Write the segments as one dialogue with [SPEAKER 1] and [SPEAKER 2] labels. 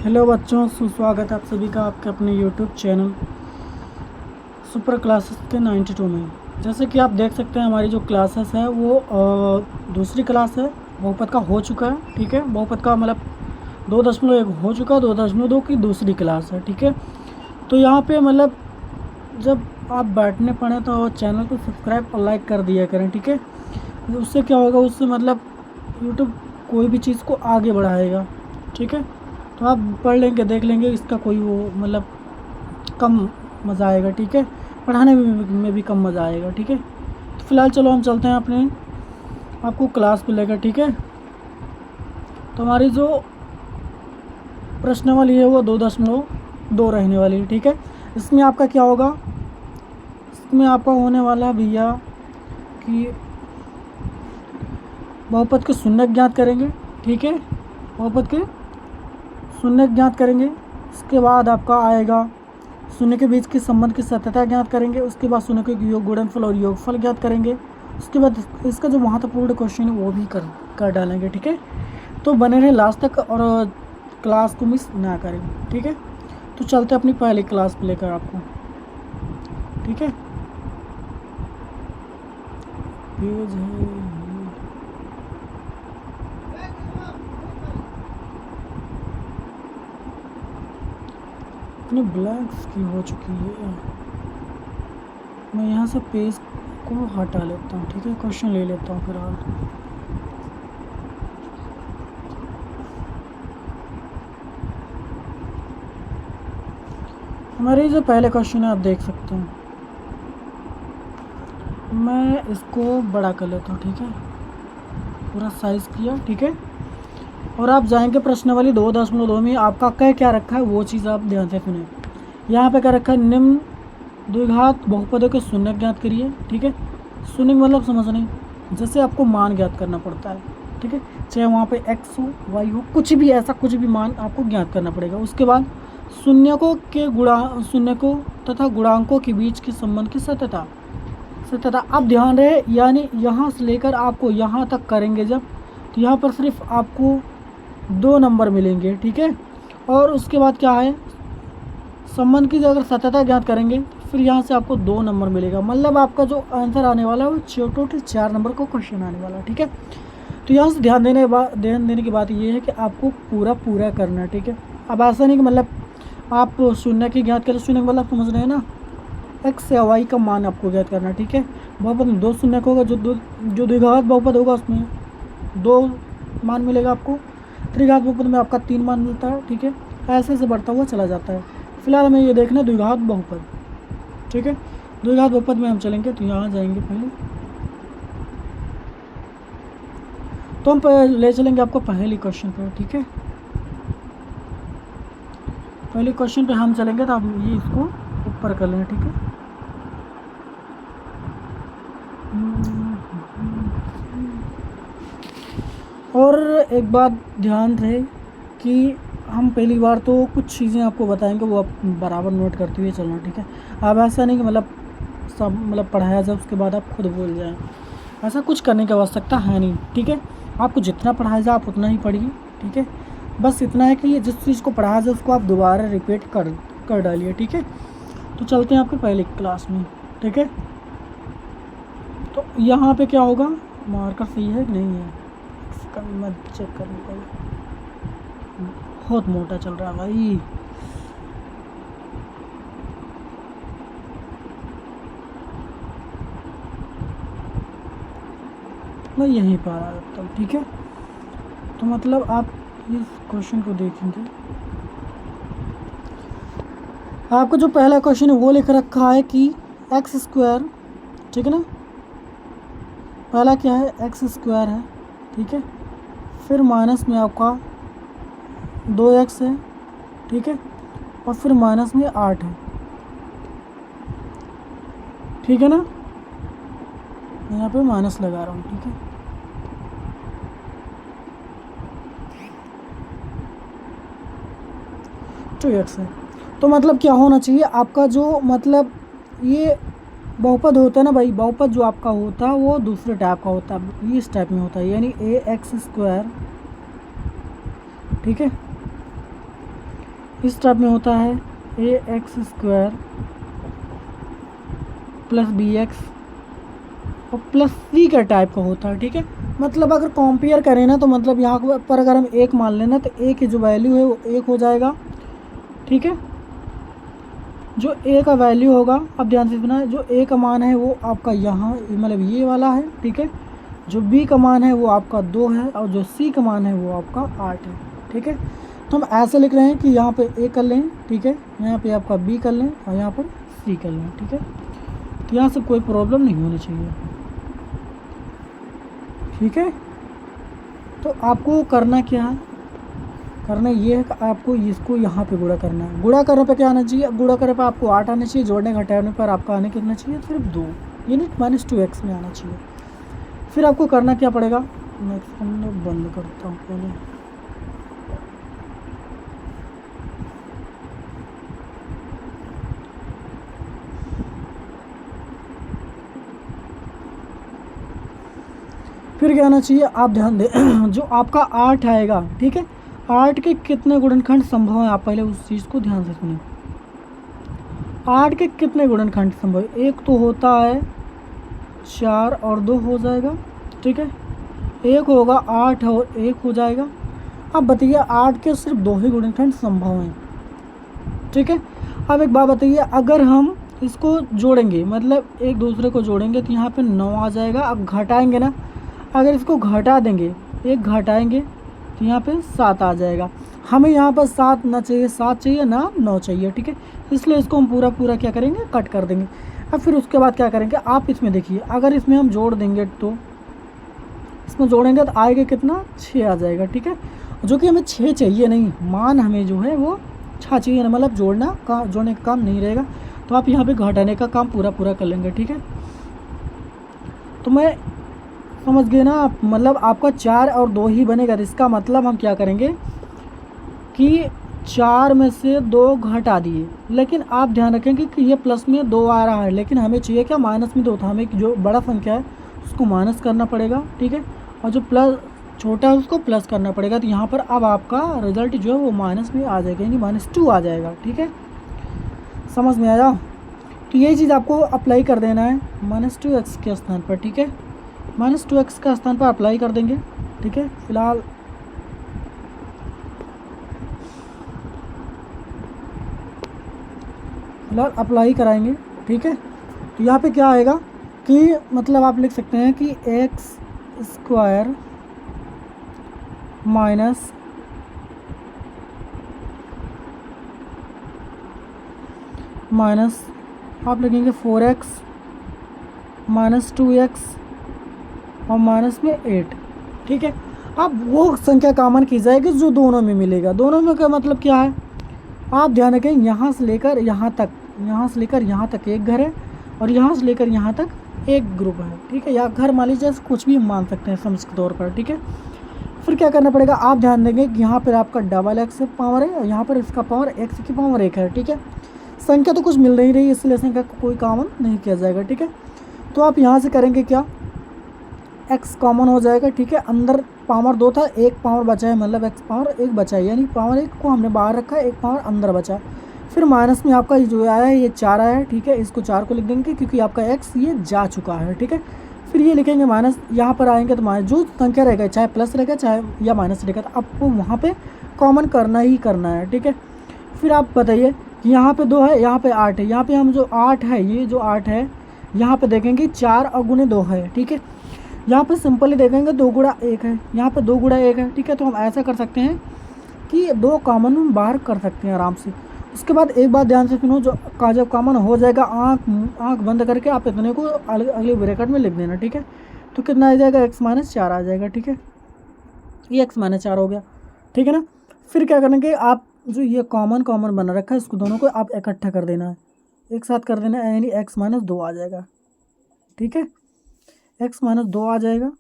[SPEAKER 1] Hello बच्चों, सुस्वागत है आप सभी का आपके अपने यूट्यूब चैनल सुपर क्लासेस के 92 में। जैसे कि आप देख सकते हैं हमारी जो क्लासेस है वो दूसरी क्लास है। बहुपद का हो चुका है, ठीक है। बहुपद का मतलब 2.1 हो चुका है, 2.2 की दूसरी क्लास है, ठीक है। तो यहाँ पे मतलब जब आप बैठने पड़े तो चैनल को सब्सक्राइब और लाइक कर दिया करें, ठीक है। उससे क्या होगा, उससे मतलब यूट्यूब कोई भी चीज़ को आगे बढ़ाएगा, ठीक है। तो आप पढ़ लेंगे, देख लेंगे, इसका कोई वो मतलब कम मज़ा आएगा, ठीक है। पढ़ाने में भी कम मज़ा आएगा, ठीक है। तो फिलहाल चलो हम चलते हैं अपने आपको क्लास पे लेकर, ठीक है। तो हमारी जो प्रश्नावली है वो 2.2 रहने वाली है, ठीक है। इसमें आपका क्या होगा, इसमें आपका होने वाला भैया कि बहुपद के शून्य ज्ञात करेंगे, ठीक है। बहुपद के शून्य ज्ञात करेंगे। इसके बाद आपका आएगा शून्य के बीच के संबंध की सत्यता ज्ञात करेंगे। उसके बाद शून्य के योग, गुणनफल और योगफल ज्ञात करेंगे। उसके बाद इसका जो महत्वपूर्ण क्वेश्चन है वो भी कर डालेंगे, ठीक है। तो बने रहे लास्ट तक और क्लास को मिस ना करें, ठीक है। तो चलते अपनी पहली क्लास पे लेकर आपको, ठीक है। पेज है इतनी ब्लैंक्स की हो चुकी है। मैं यहाँ से पेज को हटा लेता हूँ, ठीक है। क्वेश्चन ले लेता हूँ फिलहाल। हमारे जो पहले क्वेश्चन है आप देख सकते हैं। मैं इसको बड़ा कर लेता हूँ, ठीक है। पूरा साइज़ किया, ठीक है। और आप जाएंगे प्रश्नावली 2.2 में आपका क्या रखा है वो चीज़ आप ध्यान से सुने। यहाँ पे क्या रखा है, निम्न द्विघात बहुपदों के शून्य ज्ञात करिए, ठीक है। शून्य मतलब समझ नहीं, जैसे आपको मान ज्ञात करना पड़ता है, ठीक है। चाहे वहाँ पे x हो, y हो, कुछ भी ऐसा कुछ भी मान आपको ज्ञात करना पड़ेगा। उसके बाद शून्य को तथा गुणांकों के बीच के संबंध की सत्यता। आप ध्यान रहे, यानी यहाँ से लेकर आपको यहाँ तक करेंगे जब, तो यहाँ पर सिर्फ आपको 2 नंबर मिलेंगे, ठीक है। और उसके बाद क्या है, संबंध की अगर सत्यता ज्ञात करेंगे फिर यहाँ से आपको 2 नंबर मिलेगा। मतलब आपका जो आंसर आने वाला है वो टोटल 4 नंबर का क्वेश्चन आने वाला है, ठीक है। तो यहाँ से ध्यान देने की बात ये है कि आपको पूरा करना है, ठीक है। अब ऐसा नहीं कि मतलब आप शून्य की ज्ञात करें, शून्य मतलब समझ रहे हैं ना, एक्स या वाई का मान आपको ज्ञात करना है, ठीक है। बहुपद में 2 शून्य होगा, जो द्विघात बहुपद होगा उसमें 2 मान मिलेगा आपको। त्रिघात बहुपद में आपका 3 मान मिलता है, ठीक है। ऐसे से बढ़ता हुआ चला जाता है। फिलहाल हमें ये देखना है द्विघात बहुपद, ठीक है। द्विघात बहुपद में हम चलेंगे तो यहाँ जाएंगे पहले, तो हम ले चलेंगे आपको पहली क्वेश्चन पर, ठीक है। पहले क्वेश्चन पे हम चलेंगे तो आप ये इसको ऊपर कर लें, ठीक है। और एक बात ध्यान रहे कि हम पहली बार तो कुछ चीज़ें आपको बताएंगे, वो आप बराबर नोट करते हुए चलना, ठीक है। अब ऐसा नहीं कि मतलब सब मतलब पढ़ाया जाए उसके बाद आप खुद भूल जाएं, ऐसा कुछ करने की आवश्यकता है नहीं, ठीक है। आपको जितना पढ़ाया जाए आप उतना ही पढ़िए, ठीक है। बस इतना है कि जिस चीज़ को पढ़ाया जाए उसको आप दोबारा रिपीट कर डालिए, ठीक है। तो चलते हैं आपके पहले क्लास में, ठीक है। तो यहाँ पे क्या होगा, मार्कर सही है कि नहीं है इसका मैं चेक करने पड़ेगा, बहुत मोटा चल रहा है भाई। मैं यहीं पर आ जाता हूँ, ठीक है। तो मतलब आप इस क्वेश्चन को देखेंगे, आपको जो पहला क्वेश्चन है वो लिख रखा है कि एक्स स्क्वायर, ठीक है ना। पहला क्या है, एक्स स्क्वायर है, ठीक है। फिर माइनस में आपका 2x है, ठीक है। और फिर माइनस में 8 है, ठीक है ना। मैं यहाँ पे माइनस लगा रहा हूँ, ठीक है। टू एक्स है, तो मतलब क्या होना चाहिए आपका, जो मतलब ये बहुपद होता है ना भाई, बहुपद जो आपका होता है वो दूसरे टाइप का होता है, ये इस टाइप में होता है, यानी ए एक्स स्क्वायर, ठीक है। इस टाइप में होता है A X square plus B X और प्लस सी का टाइप का होता है। ठीक है, मतलब अगर कंपेयर करें ना तो मतलब यहाँ पर अगर हम एक मान लेना तो ए की जो वैल्यू है वो एक हो जाएगा। ठीक है, जो ए का वैल्यू होगा, अब ध्यान से सुना, जो ए का मान है वो आपका यहाँ मतलब ये वाला है। ठीक है, जो बी का मान है वो आपका 2 है और जो सी का मान है वो आपका 8 है। ठीक है, तो हम ऐसे लिख रहे हैं कि यहाँ पे ए कर लें, ठीक है, यहाँ पे आपका बी कर लें और यहाँ पर सी कर लें। ठीक है, तो यहाँ से कोई प्रॉब्लम नहीं होनी चाहिए। ठीक है, तो आपको करना क्या है, करना ये है कि आपको इसको यहाँ पे गुणा करना है। गुणा करने पे क्या आना चाहिए, गुणा करने पे आपको 8 आना चाहिए, जोड़ने घटाने पर आपका आने कितना चाहिए, सिर्फ 2 यानी -2x में आना चाहिए। फिर आपको करना क्या पड़ेगा, मैं बंद करता हूँ पहले। फिर क्या आना चाहिए, आप ध्यान दें जो आपका 8 आएगा, ठीक है, 8 के कितने गुणनखंड संभव हैं, आप पहले उस चीज़ को ध्यान से सुनिए। 8 के कितने गुणनखंड संभव है, एक तो होता है 4 और 2 हो जाएगा। ठीक है, एक होगा 8 और 1 हो जाएगा। अब बताइए 8 के सिर्फ 2 ही गुणनखंड संभव हैं। ठीक है, अब एक बात बताइए, अगर हम इसको जोड़ेंगे मतलब एक दूसरे को जोड़ेंगे तो यहाँ पे 9 आ जाएगा। अब घटाएंगे ना, अगर इसको घटा देंगे, एक घटाएंगे तो यहाँ पे 7 आ जाएगा। हमें यहाँ पर 7 ना चाहिए, 7 चाहिए ना 9 चाहिए। ठीक है, इसलिए इसको हम पूरा पूरा क्या करेंगे, कट कर देंगे। अब फिर उसके बाद क्या करेंगे, आप इसमें देखिए, अगर इसमें हम जोड़ देंगे तो इसमें जोड़ेंगे तो आएगा कितना, 6 आ जाएगा। ठीक है, जो कि हमें 6 चाहिए नहीं, मान हमें जो है वो 6 चाहिए ना, मतलब जोड़ने का काम नहीं रहेगा। तो आप यहाँ पे घटाने का काम पूरा पूरा कर लेंगे। ठीक है, तो मैं समझ गए ना आप, मतलब आपका 4 और 2 ही बनेगा। इसका मतलब हम क्या करेंगे कि 4 में से 2 घटा दिए, लेकिन आप ध्यान रखेंगे कि ये प्लस में 2 आ रहा है, लेकिन हमें चाहिए क्या, माइनस में 2 था। हमें जो बड़ा संख्या है उसको माइनस करना पड़ेगा। ठीक है, और जो प्लस छोटा है उसको प्लस करना पड़ेगा। तो यहाँ पर अब आपका रिजल्ट जो है वो माइनस में आ जाएगा, यानी -2 आ जाएगा। ठीक है, समझ में आया। तो यही चीज़ आपको अप्लाई कर देना है -2x के स्थान पर। ठीक है, -2x का स्थान पर अप्लाई कर देंगे। ठीक है, फिलहाल अप्लाई कराएंगे। ठीक है, तो यहाँ पे क्या आएगा कि मतलब आप लिख सकते हैं कि एक्स स्क्वायर माइनस आप लिखेंगे 4x -2x और माइनस में 8। ठीक है, अब वो संख्या कॉमन की जाएगी जो दोनों में मिलेगा। दोनों में का मतलब क्या है, आप ध्यान रखें, यहाँ से लेकर यहाँ तक, यहाँ से लेकर यहाँ तक एक घर है और यहाँ से लेकर यहाँ तक एक ग्रुप है। ठीक है, या घर मान लीजिए, कुछ भी मान सकते हैं समझ के तौर पर। ठीक है, फिर क्या करना पड़ेगा, आप ध्यान देंगे कि यहाँ पर आपका डबल एक्स पावर है और यहाँ पर इसका पावर एक्स की पावर 1 है। ठीक है, संख्या तो कुछ मिल नहीं रही, इसलिए संख्या को कोई कॉमन नहीं किया जाएगा। ठीक है, तो आप यहाँ से करेंगे क्या, x कॉमन हो जाएगा। ठीक है, अंदर पावर 2 था, एक पावर बचा है, मतलब x पावर 1 बचा है, यानी पावर 1 को हमने बाहर रखा है, एक पावर अंदर बचा है। फिर माइनस में आपका जो आया है ये 4 आया है। ठीक है, इसको 4 को लिख देंगे क्योंकि आपका x ये जा चुका है। ठीक है, फिर ये लिखेंगे माइनस, यहाँ पर आएंगे तो माइनस जो संख्या रहेगा, चाहे प्लस रहेगा चाहे या माइनस रहेगा, तो आपको वहाँ पर कॉमन करना ही करना है। ठीक है, फिर आप बताइए कि यहाँ पे 2 है, यहाँ पे 8 है, यहाँ पे हम जो 8 है, ये जो 8 है यहाँ पे देखेंगे 4 और गुने 2 है। ठीक है, यहाँ पे सिंपली देखेंगे 2 गुणा 1 है, यहाँ पे 2 गुणा 1 है। ठीक है, तो हम ऐसा कर सकते हैं कि 2 कॉमन हम बाहर कर सकते हैं आराम से। उसके बाद एक बात ध्यान से सुनो, जो का जब कॉमन हो जाएगा, आँख बंद करके आप इतने को अगले ब्रैकेट में लिख देना। ठीक है, तो कितना आ जाएगा, x-4 आ जाएगा। ठीक है, ये x-4 हो गया। ठीक है ना, फिर क्या करेंगे, आप जो ये कॉमन बना रखा है इसको दोनों को आप इकट्ठा कर देना है, एक साथ कर देना है, यानी x-2 आ जाएगा। ठीक है, x-2 आ जाएगा।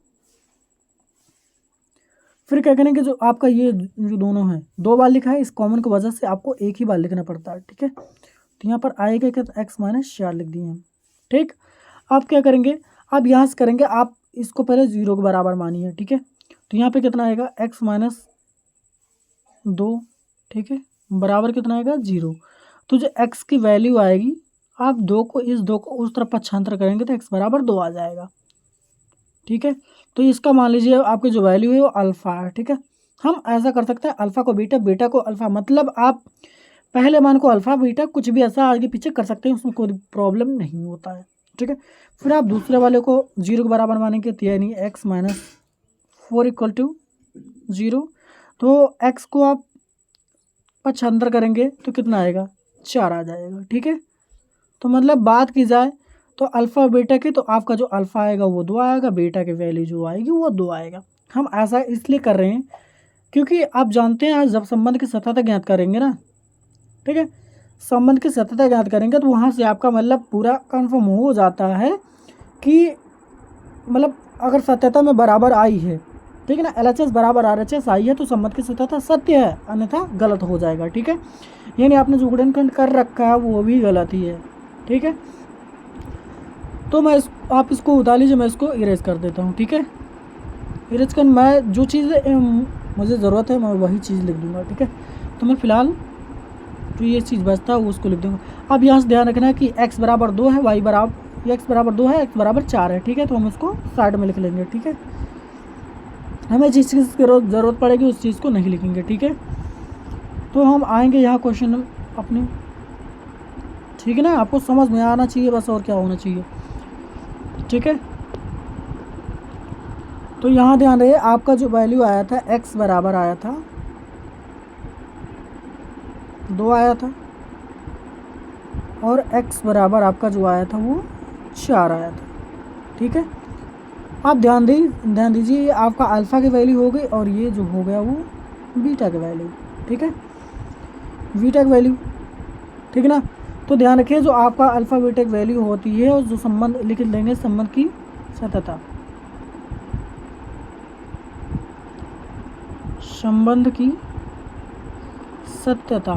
[SPEAKER 1] फिर क्या करेंगे, जो आपका ये जो दोनों हैं 2 बार लिखा है, इस कॉमन की वजह से आपको एक ही बार लिखना पड़ता है। ठीक है, तो यहाँ पर आएगा क्या, x-4 लिख दिए हम। ठीक, आप क्या करेंगे, आप यहाँ से करेंगे, आप इसको पहले 0 के बराबर मानिए। ठीक है, तो यहाँ पे कितना आएगा, x-2। ठीक है, बराबर कितना आएगा 0। तो जो x की वैल्यू आएगी, आप 2 को इस 2 को उस तरफ पक्षांतर करेंगे तो x बराबर 2 आ जाएगा। ठीक है, तो इसका मान लीजिए आपकी जो वैल्यू है वो अल्फ़ा है। ठीक है, हम ऐसा कर सकते हैं अल्फ़ा को बीटा, बीटा को अल्फ़ा, मतलब आप पहले मान को अल्फ़ा बीटा कुछ भी ऐसा आगे पीछे कर सकते हैं, उसमें कोई प्रॉब्लम नहीं होता है। ठीक है, फिर आप दूसरे वाले को 0 के बराबर मानेंगे तो यानी x माइनस 4 इक्वल टू 0। तो x को आप पक्षांतर करेंगे तो कितना आएगा 4 आ जाएगा। ठीक है, तो मतलब बात की जाए तो अल्फ़ा बीटा की, तो आपका जो अल्फ़ा आएगा वो 2 आएगा, बीटा की वैल्यू जो आएगी वो 2 आएगा। हम ऐसा इसलिए कर रहे हैं क्योंकि आप जानते हैं जब संबंध की सतह ज्ञात करेंगे ना, ठीक है, संबंध की सतह ज्ञात करेंगे तो वहाँ से आपका मतलब पूरा कन्फर्म हो जाता है कि मतलब अगर सत्यता में बराबर आई है, ठीक है ना, LHS बराबर RHS आई है तो संबंध की सत्यता सत्य है, अन्यथा गलत हो जाएगा। ठीक है, यानी आपने जो गुणनखंड कर रखा है वो भी गलत ही है। ठीक है, तो आप इसको उतार लीजिए, मैं इसको इरेज कर देता हूँ। ठीक है, इरेज कर, मैं जो चीज़ मुझे ज़रूरत है मैं वही चीज़ लिख दूँगा। ठीक है, तो मैं फ़िलहाल जो ये चीज़ बचता है वो उसको लिख दूँगा। अब यहाँ से ध्यान रखना है कि x बराबर 2 है, y बराबर x बराबर 2 है, x बराबर 4 है। ठीक है, तो हम इसको साइड में लिख लेंगे। ठीक है, हमें जिस चीज़ की ज़रूरत पड़ेगी उस चीज़ को नहीं लिखेंगे। ठीक है, तो हम आएंगे यहाँ क्वेश्चन अपने, ठीक है ना, आपको समझ में आना चाहिए बस, और क्या होना चाहिए। ठीक है, तो यहाँ ध्यान रहे आपका जो वैल्यू आया था x बराबर आया था 2 आया था, और x बराबर आपका जो आया था वो 4 आया था। ठीक है, आप ध्यान दीजिए आपका अल्फ़ा की वैल्यू हो गई और ये जो हो गया वो बीटा की वैल्यू। ठीक है, बीटा की वैल्यू, ठीक है ना, तो ध्यान रखिए जो आपका अल्फ़ा बीटा की वैल्यू होती है और जो संबंध लिख लेंगे संबंध की सत्यता, संबंध की सत्यता।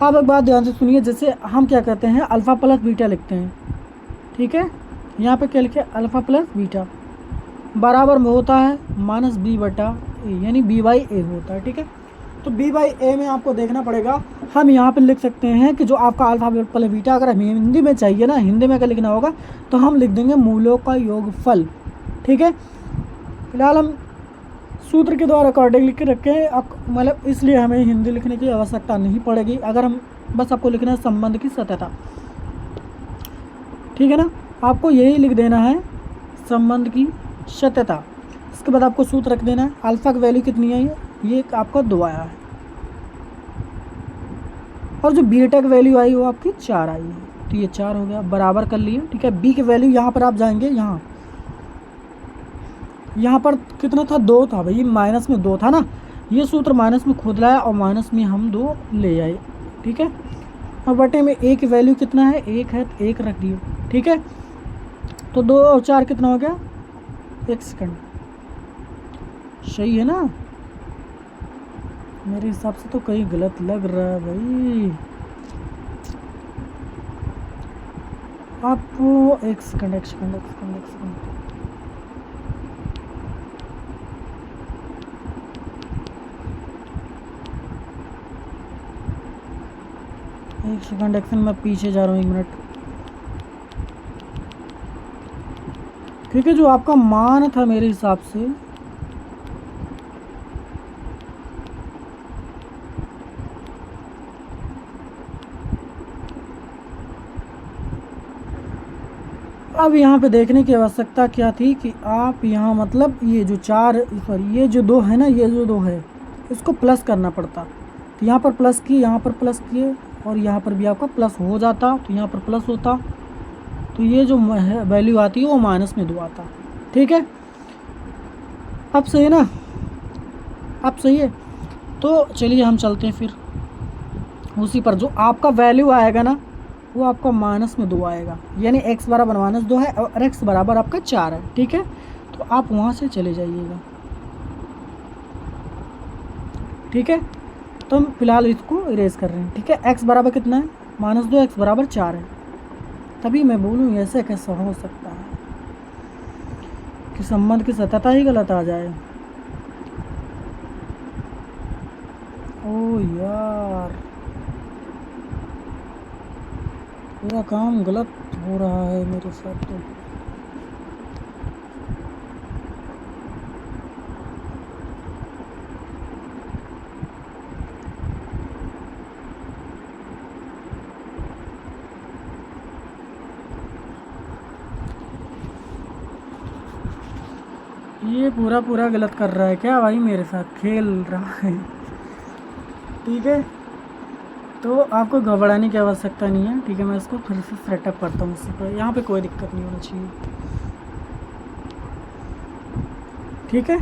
[SPEAKER 1] आप एक बात ध्यान से सुनिए, जैसे हम क्या कहते हैं अल्फ़ा प्लस बीटा लिखते हैं। ठीक है, यहाँ पे क्या लिखे अल्फ़ा प्लस बीटा बराबर में होता है माइनस b बटा a, यानी b/a होता है। ठीक है, तो b/a में आपको देखना पड़ेगा, हम यहाँ पे लिख सकते हैं कि जो आपका अल्फ़ा प्लस बीटा, अगर हमें हिंदी में चाहिए ना, हिंदी में क्या लिखना होगा तो हम लिख देंगे मूलों का योगफल। ठीक है, फिलहाल हम सूत्र के द्वारा अकॉर्डिंग लिख के रखें, मतलब इसलिए हमें हिंदी लिखने की आवश्यकता नहीं पड़ेगी, अगर हम बस आपको लिखना है संबंध की सत्यता। ठीक है ना, आपको यही लिख देना है संबंध की सत्यता। इसके बाद आपको सूत्र रख देना है, अल्फ़ा की वैल्यू कितनी आई है, ये आपका 2 आया है, और जो बीटा की वैल्यू आई वो आपकी 4 आई है, तो ये 4 हो गया, बराबर कर लिए। ठीक है, बी की वैल्यू यहाँ पर आप जाएंगे, यहाँ पर कितना था 2 था भाई, माइनस में 2 था ना, ये सूत्र माइनस में खुद लाया और माइनस में हम 2 ले आए। ठीक है, और बटे में a की वैल्यू कितना है 1 है, तो 1 रख दिए। ठीक है, तो 2 और 4 कितना हो गया, 1 सेकंड, सही है ना, मेरे हिसाब से तो कहीं गलत लग रहा है भाई, आप एक सेकंड एक्शन, मैं पीछे जा रहा हूँ 1 मिनट, क्योंकि जो आपका मान था मेरे हिसाब से अब यहाँ पे देखने की आवश्यकता क्या थी कि आप यहाँ मतलब ये जो 4 सॉरी ये जो 2 है ना, ये जो 2 है इसको प्लस करना पड़ता, तो यहाँ पर प्लस किए, यहाँ पर प्लस किए, और यहाँ पर भी आपका प्लस हो जाता, तो यहाँ पर प्लस होता, तो ये जो वैल्यू आती है वो माइनस में 2 आता। ठीक है, अब सही है ना, अब सही है, तो चलिए हम चलते हैं फिर उसी पर, जो आपका वैल्यू आएगा ना वो आपका माइनस में 2 आएगा, यानी x बराबर माइनस 2 है और x बराबर आपका 4 है। ठीक है, तो आप वहाँ से चले जाइएगा। ठीक है, तो हम फिलहाल इसको इरेज कर रहे हैं। ठीक है, x बराबर कितना है -2, x बराबर 4 है, तभी मैं बोलूँ ऐसे कैसा हो सकता है कि संबंध की सत्यता ही गलत आ जाए। ओ यार, पूरा काम गलत हो रहा है मेरे साथ तो। ये पूरा पूरा गलत कर रहा है क्या भाई, मेरे साथ खेल रहा है। ठीक है, तो आपको घबराने की आवश्यकता नहीं है। ठीक है, मैं इसको फिर से सेटअप करता हूँ उसी पर, यहाँ पे कोई दिक्कत नहीं होना चाहिए। ठीक है,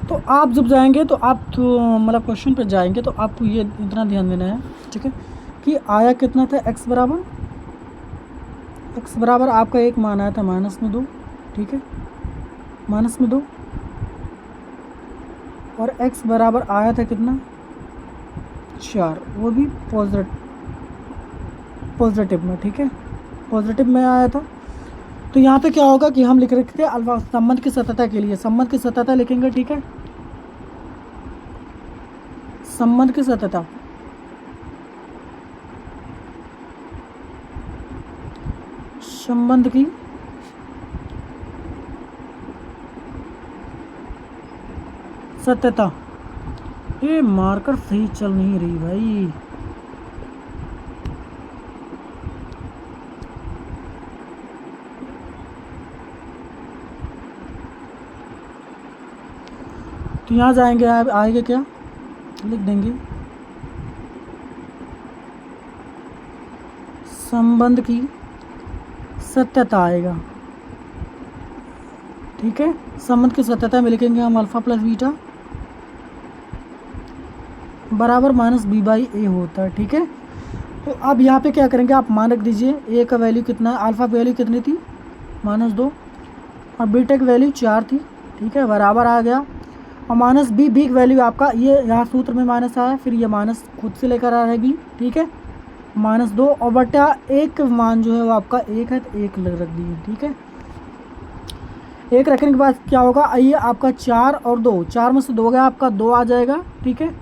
[SPEAKER 1] तो आप जब जाएंगे तो आप तो मतलब क्वेश्चन पर जाएंगे तो आपको ये इतना ध्यान देना है, ठीक है, कि आया कितना था, एक्स बराबर आपका एक मान आया था -2। ठीक है, -2, और एक्स बराबर आया था कितना, 4, वो भी पॉजिटिव में। ठीक है, पॉजिटिव में आया था। तो यहाँ पे क्या होगा कि हम लिख रखते हैं अल्फा संबंध की सततता के लिए, संबंध की सततता लिखेंगे। ठीक है, संबंध की सततता, संबंध की सत्यता। ये मार्कर सही चल नहीं रही भाई। तो यहाँ जाएंगे, आएगा क्या, लिख देंगे संबंध की सत्यता आएगा। ठीक है, संबंध की सत्यता में लिखेंगे हम अल्फा प्लस बीटा बराबर -b/a होता है। ठीक है, तो अब यहाँ पे क्या करेंगे, आप मान रख दीजिए। ए का वैल्यू कितना, अल्फा की वैल्यू कितनी थी, -2, और बीटा की वैल्यू 4 थी। ठीक है, बराबर आ गया। और -b की वैल्यू आपका ये यहाँ सूत्र में माइनस आया, फिर ये माइनस खुद से लेकर आ रहा है b। ठीक है, -2 और बटा 1 मान जो है वो आपका 1 है, तो 1 रख दिए। ठीक है, 1 रखने के बाद क्या होगा, ये आपका 4 और 2, 4 में से 2 गया, आपका 2 आ जाएगा। ठीक है,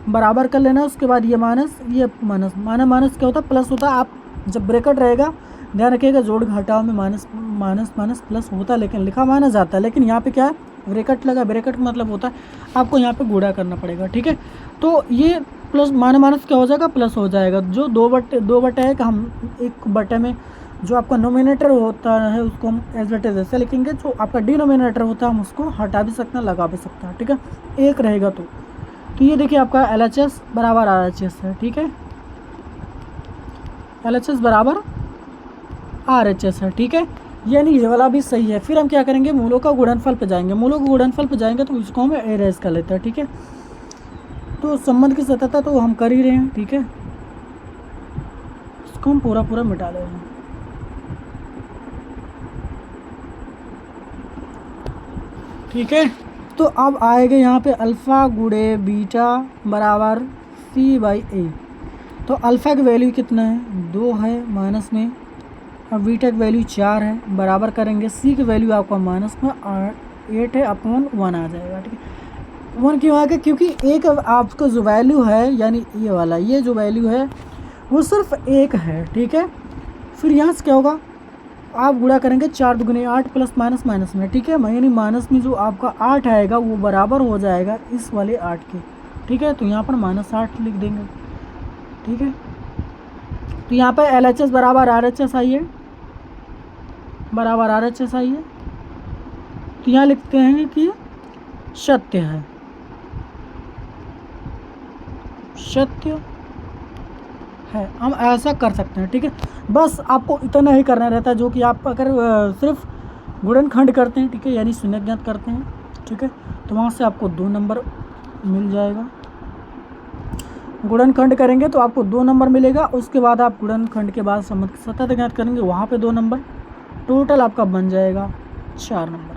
[SPEAKER 1] बराबर कर लेना। उसके बाद ये माइनस, ये माइनस, माइनस क्या होता है, प्लस होता है। आप जब ब्रैकेट रहेगा ध्यान रखिएगा, जोड़ घटाव में माइनस माइनस माइनस प्लस होता है, लेकिन लिखा माइनस जाता है। लेकिन यहाँ पे क्या है, ब्रैकेट लगा, ब्रैकेट मतलब होता है आपको यहाँ पे गुणा करना पड़ेगा। ठीक है, तो ये प्लस माइनस क्या हो जाएगा, प्लस हो जाएगा। जो 2/1 हम 1 में जो आपका नोमिनेटर होता है उसको हम एज इट इज ऐसे लिखेंगे, जो आपका डिनोमिनेटर होता है हम उसको हटा भी सकते हैं, लगा भी सकते हैं। ठीक है, 1 रहेगा तो ये देखिए आपका LHS बराबर RHS है। ठीक है, LHS बराबर RHS है। ठीक है, यानी ये वाला भी सही है। फिर हम क्या करेंगे, मूलों का गुणनफल पे जाएंगे। मूलों के गुणनफल पे जाएंगे तो इसको हम एरेज कर लेते हैं। ठीक है, तो संबंध की सततता तो हम कर ही रहे हैं। ठीक है, इसको हम पूरा मिटा ले रहे हैं। ठीक है, तो अब आएगा यहाँ पे अल्फ़ा गुणे बीटा बराबर c/a। तो अल्फ़ा की वैल्यू कितना है, 2 है माइनस में, और बीटा की वैल्यू 4 है, बराबर करेंगे। सी की वैल्यू आपका माइनस में 8 है, अपॉन 1 आ जाएगा। ठीक है, 1 क्यों आ गया, क्योंकि एक आपका जो वैल्यू है, यानी ये वाला, ये जो वैल्यू है वो सिर्फ 1 है। ठीक है, फिर यहाँ से क्या होगा, आप गुणा करेंगे 4 दुगुने 8 प्लस माइनस माइनस में। ठीक है, यानी माइनस में जो आपका 8 आएगा वो बराबर हो जाएगा इस वाले 8 के। ठीक है, तो यहाँ पर -8 लिख देंगे। ठीक है, तो यहाँ पर LHS बराबर RHS आई है, बराबर RHS आई है। तो यहाँ लिखते हैं कि सत्य है, सत्य है, हम ऐसा कर सकते हैं। ठीक है, बस आपको इतना ही करना रहता है, जो कि आप अगर सिर्फ गुणनखंड करते हैं, ठीक है, यानी शून्य ज्ञात करते हैं, ठीक है, तो वहाँ से आपको 2 नंबर मिल जाएगा। गुणनखंड करेंगे तो आपको 2 नंबर मिलेगा। उसके बाद आप गुणनखंड के बाद संबंध की सतत ज्ञात करेंगे, वहाँ पे 2 नंबर, टोटल आपका बन जाएगा 4 नंबर।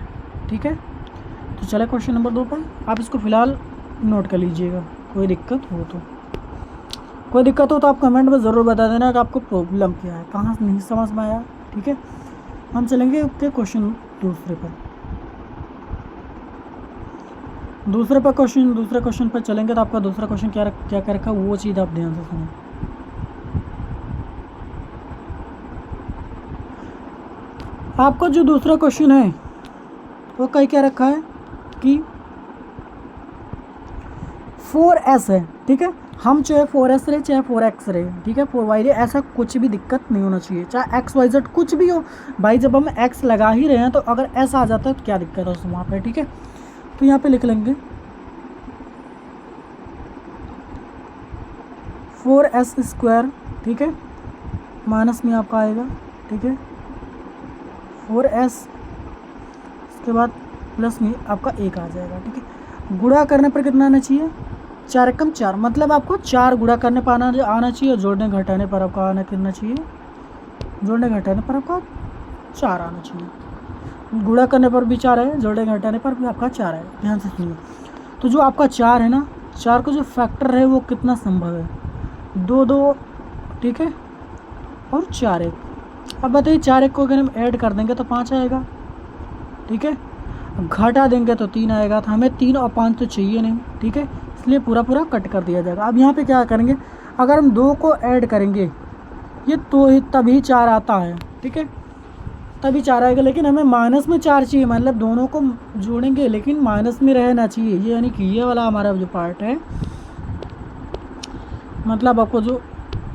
[SPEAKER 1] ठीक है, तो चले क्वेश्चन नंबर 2 पर। आप इसको फ़िलहाल नोट कर लीजिएगा, कोई दिक्कत हो तो आप कमेंट में ज़रूर बता देना कि आपको प्रॉब्लम क्या है, कहाँ नहीं समझ में आया। ठीक है, हम चलेंगे आपके क्वेश्चन दूसरे पर। दूसरे क्वेश्चन पर चलेंगे तो आपका दूसरा क्वेश्चन क्या कर रखा है वो चीज़ आप ध्यान से सुनो। आपका जो दूसरा क्वेश्चन है वो कहीं क्या रखा है कि 4s है, ठीक है। हम चाहे 4s रहे चाहे 4x रहे, ठीक है, 4y रहे, ऐसा कुछ भी दिक्कत नहीं होना चाहिए, चाहे XYZ कुछ भी हो भाई। जब हम x लगा ही रहे हैं तो अगर s आ जाता है तो क्या दिक्कत है उस वहाँ पे, ठीक है। तो यहाँ पे लिख लेंगे 4s², ठीक है, माइनस में आपका आएगा, ठीक है, 4s, उसके बाद प्लस में आपका 1 आ जाएगा, ठीक है। गुणा करने पर कितना आना चाहिए, 4 एकम 4, मतलब आपको 4 गुणा करने पर आना चाहिए, जोड़ने घटाने पर आपका कितना चाहिए, जोड़ने घटाने पर आपका 4 आना चाहिए। गुणा करने पर भी 4 है, जोड़ने घटाने पर भी आपका 4 है, ध्यान से सुनिए। तो जो आपका 4 है ना, 4 का जो फैक्टर है वो कितना संभव है, 2 2, ठीक है, और 4 1। अब बताइए 4 1 को अगर हम ऐड कर देंगे तो 5 आएगा, ठीक है, घटा देंगे तो 3 आएगा। तो हमें 3 और 5 तो चाहिए नहीं, ठीक है, इसलिए पूरा कट कर दिया जाएगा। अब यहाँ पे क्या करेंगे, अगर हम 2 को ऐड करेंगे ये तो तभी 4 आता है, ठीक है, तभी 4 आएगा। लेकिन हमें माइनस में 4 चाहिए, मतलब दोनों को जोड़ेंगे लेकिन माइनस में रहना चाहिए, ये यानी कि ये वाला हमारा जो पार्ट है, मतलब आपको जो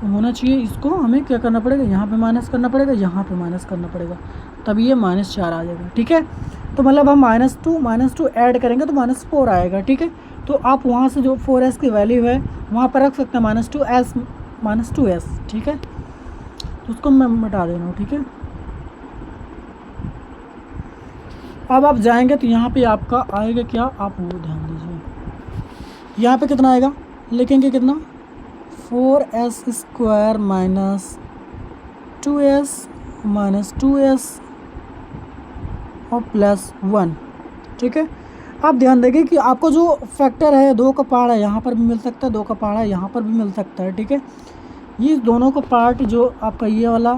[SPEAKER 1] होना चाहिए इसको हमें क्या करना पड़ेगा, यहाँ पे माइनस करना पड़ेगा, यहाँ पे माइनस करना पड़ेगा, तभी ये -4 आ जाएगा, ठीक है। तो मतलब हम -2 ऐड करेंगे तो -4 आएगा, ठीक है। तो आप वहाँ से जो 4s की वैल्यू है वहाँ पर रख सकते हैं -2s, ठीक है। तो उसको मैं मिटा दे रहा हूँ, ठीक है। अब आप जाएंगे तो यहाँ पे आपका आएगा क्या, आप वो ध्यान दीजिए, यहाँ पे कितना आएगा, लिखेंगे कितना, 4s² -2s और +1, ठीक है। आप ध्यान देंगे कि आपको जो फैक्टर है 2 का पहाड़ा यहाँ पर भी मिल सकता है, 2 का पहाड़ा यहाँ पर भी मिल सकता है, ठीक है। ये दोनों का पार्ट जो आपका ये वाला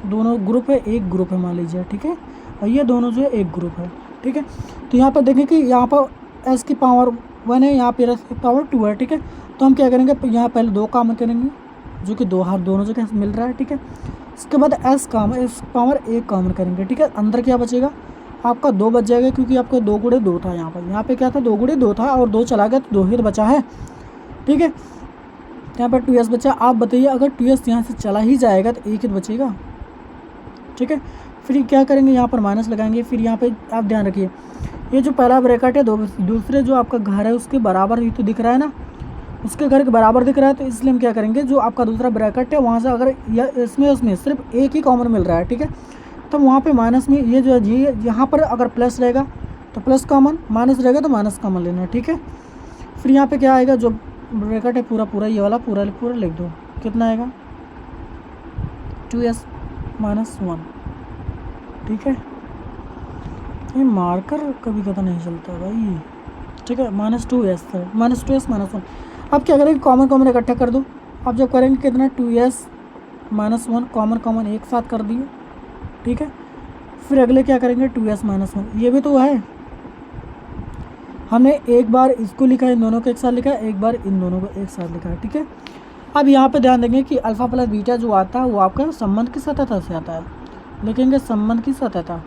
[SPEAKER 1] दोनों ग्रुप है, एक ग्रुप है मान लीजिए, ठीक है, और ये दोनों जो है एक ग्रुप है, ठीक है। तो यहाँ पर देखें कि यहाँ पर s की पावर 1 है, यहाँ पर s की पावर 2 है, ठीक है। तो हम क्या करेंगे, यहाँ पहले 2 कॉमन करेंगे जो कि 2 हाथ दोनों जगह मिल रहा है, ठीक है। इसके बाद s पावर 1 कॉमन करेंगे, ठीक है। अंदर क्या बचेगा आपका 2 बच जाएगा, क्योंकि आपका 2 गुणे 2 था, यहाँ पे क्या था 2 गुणे 2 था और 2 चला गया तो 2 ही बचा है, ठीक है। यहाँ पर 2s बचा। आप बताइए अगर 2s यहाँ से चला ही जाएगा तो 1 ही बचेगा, ठीक है। फिर क्या करेंगे, यहाँ पर माइनस लगाएंगे। फिर यहाँ पे आप ध्यान रखिए ये जो पहला ब्रैकेट है दूसरे जो आपका घर है उसके बराबर ही तो दिख रहा है ना, उसके घर के बराबर दिख रहा है, तो इसलिए हम क्या करेंगे, जो आपका दूसरा ब्रैकेट है वहाँ से अगर इसमें सिर्फ एक ही कॉमन मिल रहा है, ठीक है, तो वहाँ पे माइनस में ये जो है यहाँ पर अगर प्लस रहेगा तो प्लस कॉमन, माइनस रहेगा तो माइनस कॉमन लेना है, ठीक है। फिर यहाँ पे क्या आएगा, जो ब्रैकेट है पूरा ये वाला पूरा लिख दो, कितना आएगा 2s -1, ठीक है। ये मार्कर कभी कभी नहीं चलता भाई, ठीक है, -2s -1। अब क्या करेंगे, कॉमन इकट्ठा कर दो। अब जब करेंगे कितना 2s -1 कॉमन एक साथ कर दिए, ठीक है। फिर अगले क्या करेंगे 2s -1, ये भी तो है, हमने एक बार इसको लिखा है, इन दोनों को एक साथ लिखा है, एक बार इन दोनों को एक साथ लिखा है, ठीक है। अब यहाँ पे ध्यान देंगे कि अल्फ़ा प्लस बीटा जो आता है वो आपका संबंध की सतह से आता है, लिखेंगे संबंध की सतह।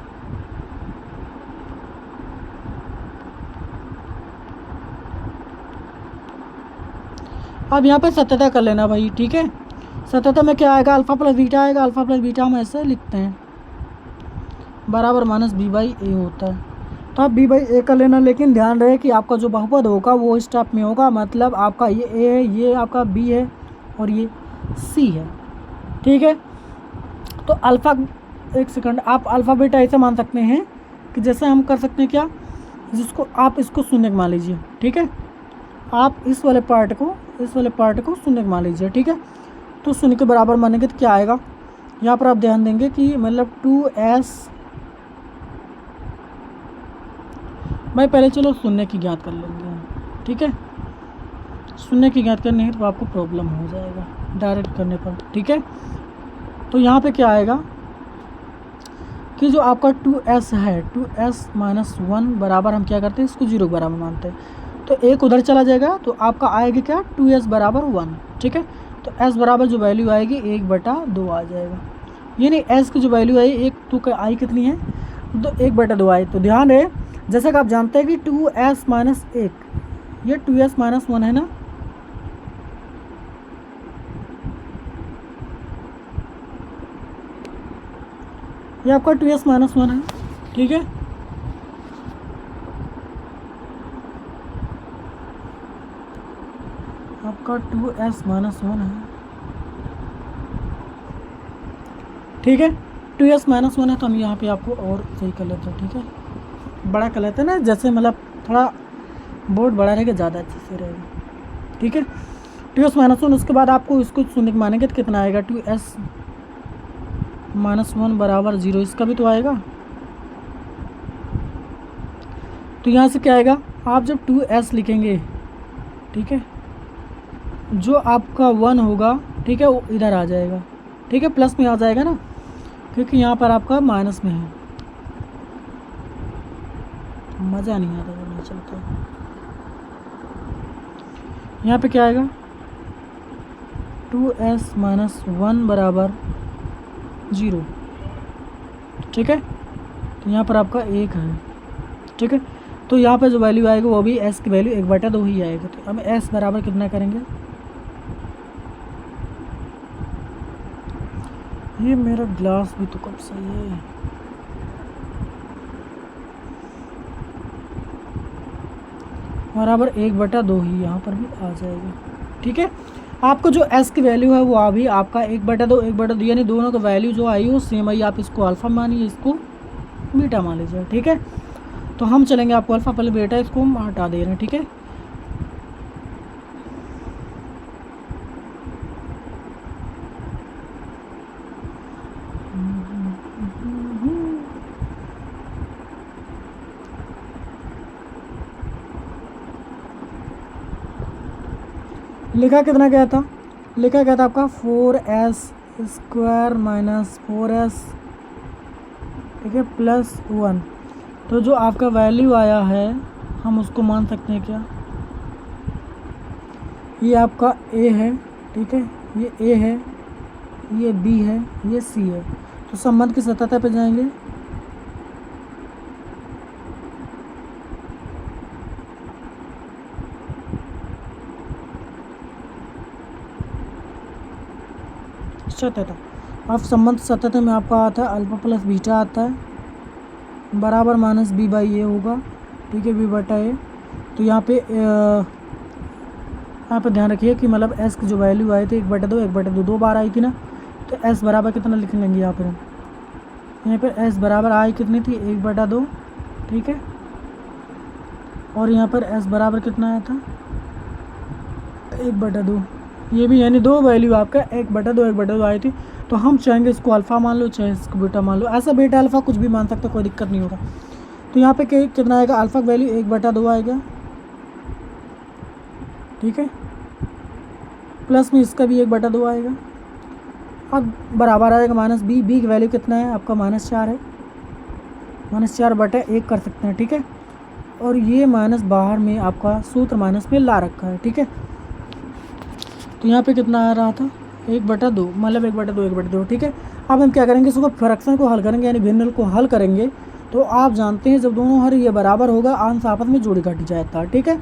[SPEAKER 1] अब यहाँ पे सतह कर लेना भाई, ठीक है। सतह में क्या आएगा, अल्फ़ा प्लस बीटा आएगा, अल्फ़ा प्लस बीटा हम ऐसे लिखते हैं बराबर -b/a होता है, तो आप b/a कर लेना। लेकिन ध्यान रहे कि आपका जो बहुपद होगा वो इस टाइप में होगा, मतलब आपका ये a है, ये आपका b है और ये c है, ठीक है। तो अल्फ़ा, एक सेकंड, आप अल्फ़ा बीटा ऐसे मान सकते हैं कि जैसे हम कर सकते हैं क्या, जिसको आप इसको शून्य मान लीजिए, ठीक है। आप इस वाले पार्ट को शून्य मान लीजिए, ठीक है। तो शून्य के बराबर मानेंगे तो क्या आएगा, यहाँ पर आप ध्यान देंगे कि मतलब 2s, भाई पहले चलो शून्य की ज्ञात कर लेंगे, ठीक है। शून्य की ज्ञात करनी है तो आपको प्रॉब्लम हो जाएगा डायरेक्ट करने पर, ठीक है। तो यहाँ पे क्या आएगा, कि जो आपका 2s है 2s-1 बराबर हम क्या करते हैं, इसको 0 के बराबर मानते हैं। तो एक उधर चला जाएगा तो आपका आएगा क्या, 2s बराबर 1। ठीक है, तो s बराबर जो वैल्यू आएगी 1/2 आ जाएगा। यानी s की जो वैल्यू आई एक तो आई कितनी है, तो 1/2 आई। तो ध्यान रहे, जैसा कि आप जानते हैं कि 2s-1 ये 2s-1 है ना, ये आपका 2s-1 है। ठीक है, आपका 2s-1 है। ठीक है, 2s-1 है, तो हम यहाँ पे आपको और सही कर लेते हैं। ठीक है, बड़ा कर लेते हैं ना, जैसे मतलब थोड़ा बोर्ड बड़ा रहेगा ज़्यादा अच्छे से रहेगा। ठीक है, 2s-1, उसके बाद आपको इसको शून्य मानेंगे तो कितना आएगा, 2s-1 बराबर 0। इसका भी तो आएगा। तो यहाँ से क्या आएगा, आप जब 2s लिखेंगे, ठीक है, जो आपका 1 होगा, ठीक है, वो इधर आ जाएगा। ठीक है, प्लस में आ जाएगा ना, क्योंकि यहाँ पर आपका माइनस में है। मज़ा नहीं आता जब नहीं चलता। यहाँ पे क्या आएगा, 2s-1 बराबर 0। ठीक है, तो यहाँ पर आपका 1 है। ठीक है, तो यहाँ पे जो वैल्यू आएगी वो भी s की वैल्यू 1/2 ही आएगी। तो हम s बराबर कितना करेंगे, ये मेरा ग्लास भी तो कब सही है, बराबर 1/2 ही यहाँ पर भी आ जाएगा। ठीक है, आपको जो s की वैल्यू है वो अभी आपका 1/2 यानी दोनों का वैल्यू जो आई वो सेम आई। आप इसको अल्फ़ा मानिए, इसको बीटा मान लीजिए। ठीक है, तो हम चलेंगे आपको अल्फ़ा पहले बीटा, इसको हम हटा दे रहे हैं। ठीक है, लिखा कितना गया था, लिखा गया था आपका 4s² माइनस 4s, ठीक है, प्लस 1। तो जो आपका वैल्यू आया है हम उसको मान सकते हैं क्या, ये आपका a है। ठीक है, ये a है, ये b है, ये c है। तो संबंध की सतह पे जाएंगे, सतह। अब संबंध सतह में आपका आता है अल्फा प्लस बीटा आता है, बराबर माइनस b/a होगा। ठीक है, b/a। तो यहाँ पे ध्यान रखिए कि मतलब s की जो वैल्यू आई थी 1/2 दो बार आई थी ना, तो s बराबर कितना लिख लेंगे यहाँ पर s बराबर आई कितनी थी, 1/2। ठीक है, और यहाँ पर s बराबर कितना आया था, 1/2। ये भी यानी दो वैल्यू आपका 1/2 आई थी। तो हम चाहेंगे इसको अल्फ़ा मान लो, चाहे इसको बीटा मान लो, ऐसा बीटा अल्फ़ा कुछ भी मान सकते, कोई दिक्कत नहीं होगा। तो यहाँ पे कितना आएगा, अल्फ़ा का वैल्यू 1/2 आएगा। ठीक है, प्लस में इसका भी 1/2 आएगा। अब बराबर आएगा माइनस b की वैल्यू कितना है आपका, -4 है, -4/1 कर सकते हैं। ठीक है, और ये माइनस बाहर में आपका सूत्र माइनस में ला रखा है। ठीक है, तो यहाँ पे कितना आ रहा था, 1/2, मतलब 1/2। ठीक है, अब हम क्या करेंगे, इसको फ्रैक्शन को हल करेंगे, यानी भिन्नल को हल करेंगे। तो आप जानते हैं जब दोनों हर ये बराबर होगा अंश आपस में जोड़ी घट जाता है। ठीक है,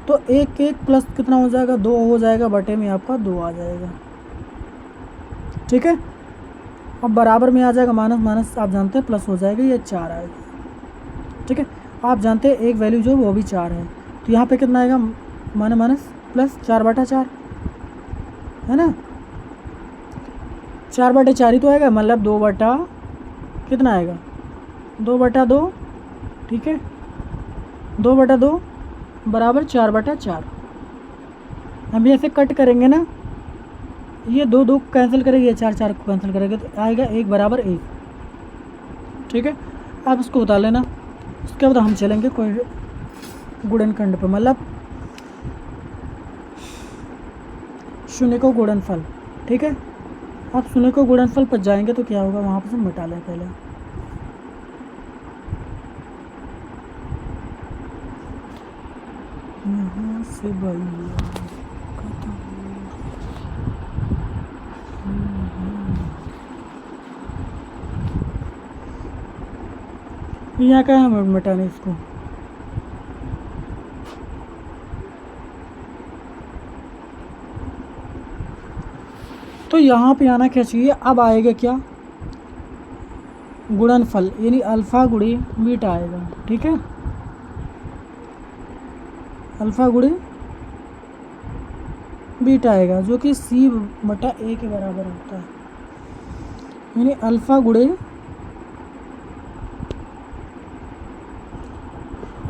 [SPEAKER 1] तो 1 प्लस कितना हो जाएगा, 2 हो जाएगा, बटे में आपका 2 आ जाएगा। ठीक है, अब बराबर में आ जाएगा माइनस माइनस, आप जानते हैं प्लस हो जाएगा, ये 4 आएगा। ठीक है, आप जानते हैं एक वैल्यू जो वो भी 4 है। तो यहाँ पे कितना आएगा, माइनस प्लस 4/4 है ना, 4/4 ही तो आएगा, मतलब 2 कितना आएगा, 2/2। ठीक है, 2/2 बराबर 4/4। हम ऐसे कट करेंगे ना, ये 2 कैंसिल करेंगे, ये 4 को कैंसिल करेंगे, तो आएगा 1 बराबर 1। ठीक है, आप इसको उतार लेना। उसके बाद हम चलेंगे कोई गुणनखंड पर, मतलब शून्य को गुणनफल। ठीक है, आप शून्य को गुणनफल पर जाएंगे तो क्या होगा, वहाँ पर से मिटा लें पहले। से भैया यहाँ का है मिटाने इसको। तो यहाँ पे आना क्या चाहिए, अब आएगा क्या, गुणनफल, यानी अल्फ़ा गुणे बीटा आएगा। ठीक है, अल्फ़ा गुणे बीटा आएगा जो कि c बटा a के बराबर होता है। यानी अल्फ़ा गुणे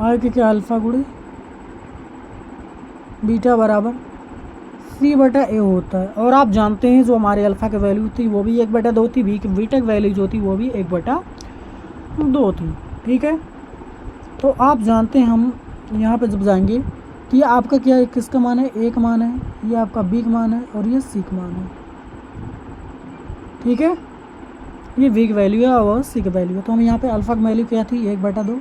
[SPEAKER 1] आएगा क्या, अल्फ़ा गुणे बीटा बराबर c बटा a होता है। और आप जानते हैं जो हमारे अल्फ़ा की वैल्यू थी वो भी 1/2 थी, बीटा की वैल्यू जो थी वो भी 1/2 थी। ठीक है, तो आप जानते हैं हम यहाँ पे जब जाएंगे कि ये आपका क्या है, किसका मान है, a का मान है, ये आपका b का मान है और ये c का मान है। ठीक है, ये v की वैल्यू है और c की वैल्यू है। तो हम यहाँ पे अल्फ़ा की वैल्यू क्या थी, 1/2,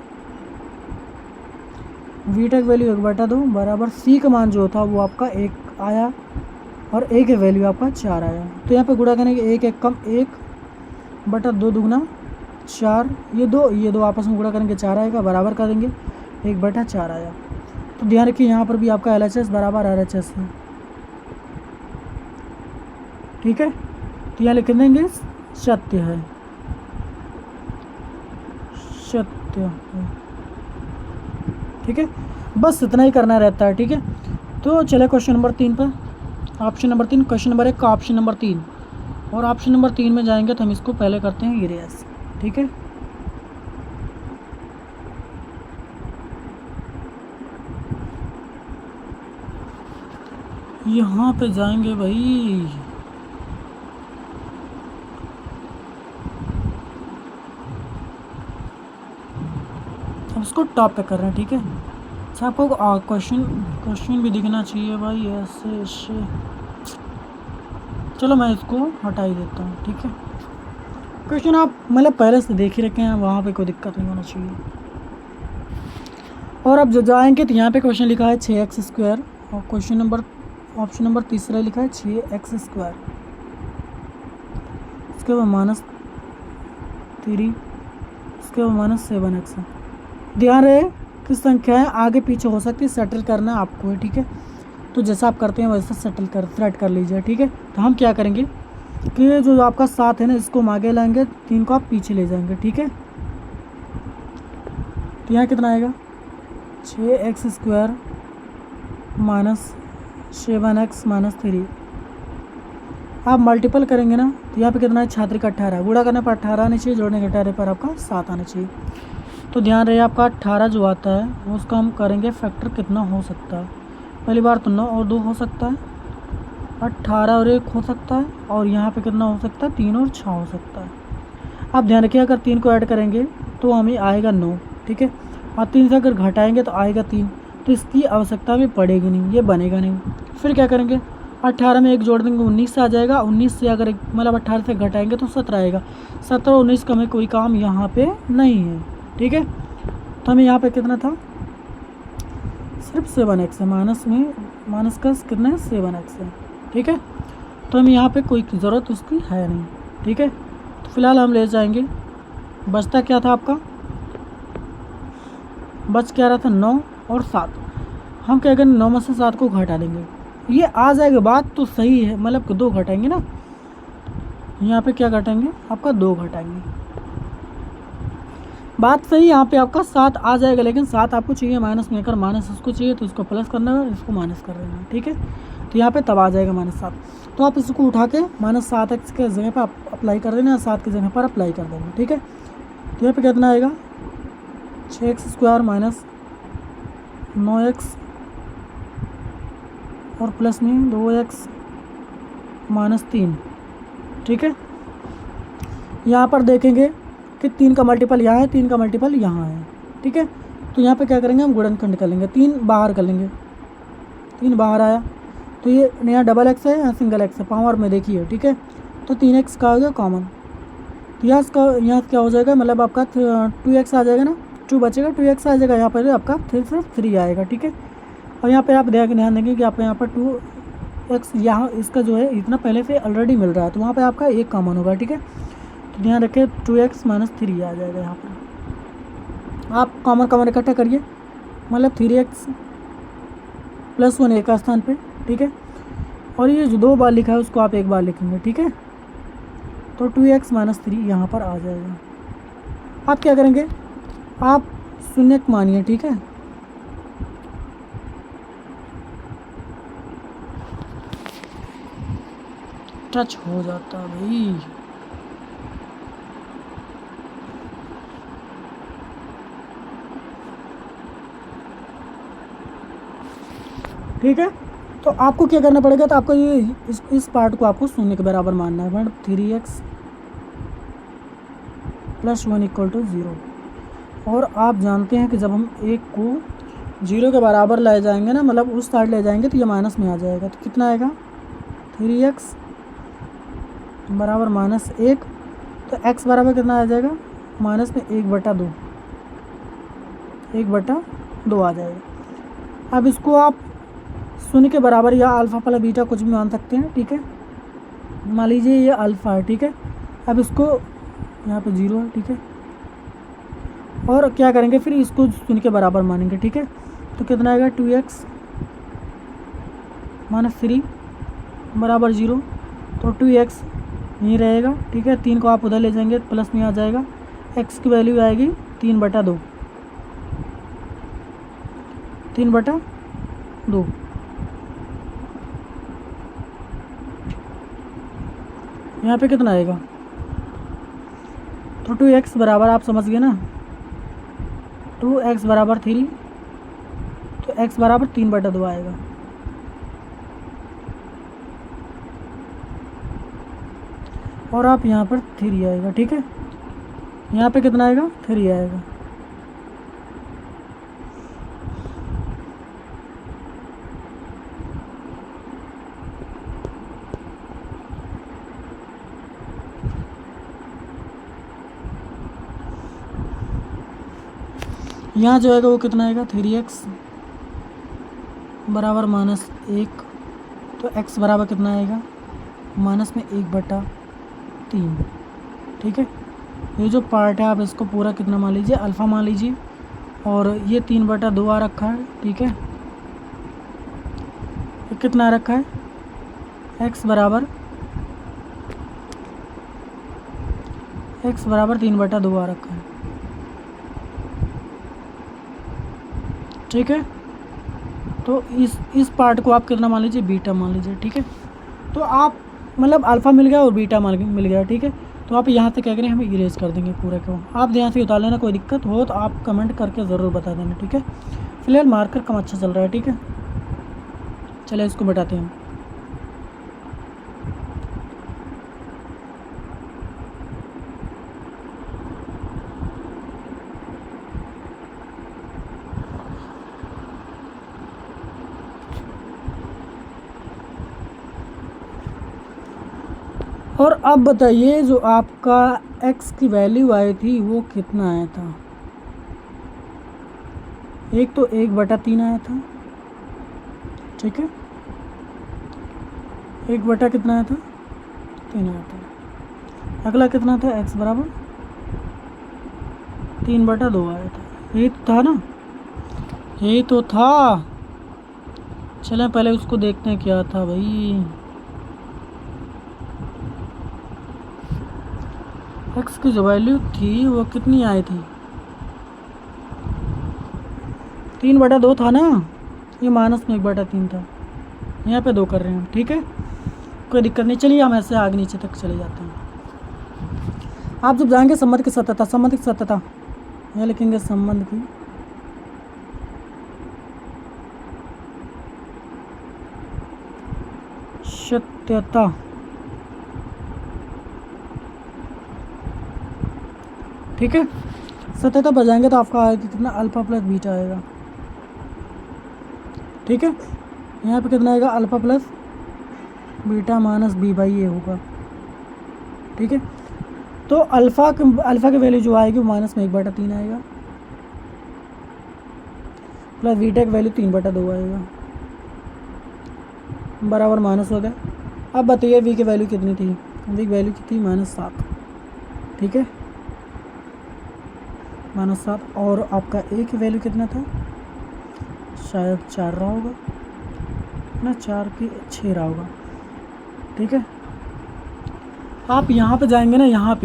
[SPEAKER 1] बीटा की वैल्यू 1/2 बराबर c का मान जो था वो आपका 1 आया और a की वैल्यू आपका 4 आया। तो यहाँ पे गुणा करेंगे, 1 1 कम 1/2 दुगना 4, ये दो आपस में गुणा करेंगे 4 आएगा, बराबर कर देंगे 1/4 आया। तो ध्यान रखिए यहाँ पर भी आपका LHS बराबर RHS है। ठीक है, तो यहाँ लिख देंगे सत्य है, सत्य है। ठीक है, बस इतना ही करना रहता है। ठीक है, तो चले क्वेश्चन नंबर 3 पर, ऑप्शन नंबर 3, क्वेश्चन नंबर 1 का ऑप्शन नंबर 3। और ऑप्शन नंबर 3 में जाएंगे तो हम इसको पहले करते हैं इरेज। ठीक है, यहाँ पे जाएंगे भाई, हम इसको टॉप पे कर रहे हैं। ठीक है, अच्छा आपको क्वेश्चन भी दिखना चाहिए भाई, ऐसे चलो मैं इसको हटा ही देता हूँ। ठीक है, क्वेश्चन आप मतलब पहले से देख ही रखे हैं, वहाँ पे कोई दिक्कत नहीं होना चाहिए। और अब जो जाएंगे तो यहाँ पे क्वेश्चन लिखा है 6x², और क्वेश्चन नंबर ऑप्शन नंबर तीसरा लिखा है 6x², इसके बाद -3, इसके बाद -7x है। ध्यान रहे किस संख्या है आगे पीछे हो सकती है, सेटल करना आपको है। ठीक है, तो जैसा आप करते हैं वैसा सेट कर लीजिए। ठीक है, तो हम क्या करेंगे कि जो आपका 7 है ना, इसको हम आगे लाएंगे, 3 को आप पीछे ले जाएंगे। ठीक है, तो यहाँ कितना आएगा, 6x² -7x -3। आप मल्टीपल करेंगे ना तो यहाँ पे कितना है, 6 18, गुणा करने पर 18 आना चाहिए, जोड़ने के 18 पर आपका 7 आना चाहिए। तो ध्यान रहे आपका 18 जो आता है उसका हम करेंगे फैक्टर कितना हो सकता है। पहली बार तो 9 और 2 हो सकता है, 18 और 1 हो सकता है, और यहाँ पे कितना हो सकता है, 3 और 6 हो सकता है। आप ध्यान रखिए अगर 3 को ऐड करेंगे तो हमें आएगा 9। ठीक है, और 3 से अगर घटाएंगे तो आएगा 3, तो इसकी आवश्यकता हमें पड़ेगी नहीं, ये बनेगा नहीं। फिर क्या करेंगे, 18 में 1 जोड़ देंगे, 19 से आ जाएगा। 19 से अगर मतलब 18 से घटाएंगे तो 17 आएगा। 17 और 19 का हमें कोई काम यहाँ पे नहीं है। ठीक है, तो हमें यहाँ पे कितना था, सिर्फ 7x है, माइनस का कितना है, 7x है। ठीक है, तो हमें यहाँ पे कोई ज़रूरत उसकी है नहीं। ठीक है, तो फिलहाल हम ले जाएंगे, बचता क्या था आपका, बच क्या रहा था, 9 और 7। हम क्या करेंगे, 9 में से 7 को घटा देंगे, ये आ जाएगा। बात तो सही है, मतलब कि 2 घटाएंगे ना, यहाँ पे क्या घटाएंगे, आपका 2 घटाएंगे, बात सही। यहाँ पे आपका 7 आ जाएगा, लेकिन 7 आपको चाहिए माइनस में, अगर माइनस इसको चाहिए तो इसको प्लस करना है, इसको माइनस कर देना है। ठीक है, तो यहाँ पे तब आ जाएगा -7। तो आप इसको उठा के -7x के जगह पर आप अप्लाई कर देना, 7 की जगह पर अप्लाई कर देना। ठीक है, तो यहाँ पे कितना आएगा, 6x² -9x और प्लस में 2x -3। ठीक है, यहाँ पर देखेंगे कि 3 का मल्टीपल यहाँ है, 3 का मल्टीपल यहाँ है। ठीक है, तो यहाँ पे क्या करेंगे, हम गुणनखंड कर लेंगे, 3 बाहर कर लेंगे, 3 बाहर आया तो ये नया डबल एक्स है, यहाँ सिंगल एक्स है, पावर में देखिए। ठीक है, तो 3x का हो गया कॉमन, तो यहाँ क्या हो जाएगा, मतलब आपका 2x आ जाएगा ना, 2 बचेगा, 2x आ जाएगा, यहाँ पर आपका सिर्फ 3 आएगा। ठीक है, और यहाँ पे आप ध्यान देंगे कि आपको यहाँ पर 2x यहाँ इसका जो है इतना पहले से ऑलरेडी मिल रहा है, तो वहाँ पे आपका 1 कॉमन होगा, ठीक है। तो ध्यान रखें 2x - 3 आ जाएगा यहाँ पर। आप कॉमन इकट्ठा करिए, मतलब 3x + 1 एक स्थान पे, ठीक है। और ये जो 2 बार लिखा है उसको आप 1 बार लिखेंगे, ठीक है। तो 2x - 3 यहाँ पर आ जाएगा। आप क्या करेंगे, आप शून्य मानिए, ठीक है। टच हो जाता भाई। ठीक है, तो आपको क्या करना पड़ेगा, तो आपको ये इस पार्ट को आपको शून्य के बराबर मानना है। 3x + 1 = 0। और आप जानते हैं कि जब हम 1 को 0 के बराबर ले जाएंगे ना, मतलब उस साइड ले जाएंगे, तो ये माइनस में आ जाएगा। तो कितना आएगा, 3x बराबर -1। तो x बराबर कितना आ जाएगा, -1/2, 1/2 आ जाएगा। अब इसको आप शून्य के बराबर या अल्फ़ा + बीटा कुछ भी मान सकते हैं, ठीक है। मान लीजिए ये अल्फ़ा है, ठीक है। अब इसको यहाँ पे 0 है, ठीक है। और क्या करेंगे, फिर इसको शून्य के बराबर मानेंगे, ठीक है। तो कितना आएगा, 2x - 3 बराबर 0। तो 2x यहीं रहेगा, ठीक है। 3 को आप उधर ले जाएंगे, प्लस में आ जाएगा। x की वैल्यू आएगी 3/2, 3/2। यहाँ पे कितना आएगा, तो 2x बराबर, आप समझ गए ना, 2x बराबर 3, तो x बराबर 3/2 आएगा। और आप यहाँ पर 3 आएगा, ठीक है। यहाँ पे कितना आएगा, 3 आएगा। यहाँ जो आएगा वो कितना आएगा, 3x बराबर -1। तो x बराबर कितना आएगा, -1/3, ठीक है। ये जो पार्ट है आप इसको पूरा कितना मान लीजिए, अल्फ़ा मान लीजिए। और ये 3/2 आ रखा है, ठीक है। ये कितना आ रखा है, x बराबर 3/2 आ रखा है, ठीक है। तो इस पार्ट को आप कितना मान लीजिए, बीटा मान लीजिए, ठीक है। तो आप मतलब अल्फ़ा मिल गया और बीटा मिल गया, ठीक है। तो आप यहाँ से क्या करें, हम इरेज कर देंगे पूरा को। आप ध्यान से उतार लेना, कोई दिक्कत हो तो आप कमेंट करके ज़रूर बता देना, ठीक है। फिलहाल मार्कर कम अच्छा चल रहा है, ठीक है। चलिए इसको बताते हैं हम। और अब बताइए, जो आपका x की वैल्यू आई थी वो कितना आया था, एक तो 1/3 आया था, ठीक है। 1 कितना आया था, 3 आया था। अगला कितना था, x बराबर 3/2 आया था। यही तो था ना, यही तो था। चलें पहले उसको देखते हैं क्या था भाई। x की जो वैल्यू थी वो कितनी आई थी, 3/2 था ना, ये -1/3 था। यहाँ पे 2 कर रहे हैं, ठीक है। कोई दिक्कत नहीं, चलिए हम ऐसे आगे नीचे तक चले जाते हैं। आप जब जाएंगे संबंध की सत्यता, यहाँ लिखेंगे संबंध की सत्यता, ठीक है। सत्यता पर जाएंगे तो आपका आएगा कितना, अल्फ़ा + बीटा आएगा, ठीक है। यहाँ पे कितना आएगा, अल्फ़ा + बीटा - b/a होगा, ठीक है। तो अल्फ़ा की वैल्यू जो आएगी वो -1/3 आएगा, प्लस बीटा की वैल्यू 3/2 आएगा। बराबर माइनस हो गया। अब बताइए वी की वैल्यू कितनी थी, वी की वैल्यू कितनी -7, ठीक है, -7। और आपका ए की वैल्यू कितना था, शायद 4 रहा होगा ना, 4 की 6 रहा होगा, ठीक है। आप यहाँ पे जाएंगे ना, यहाँ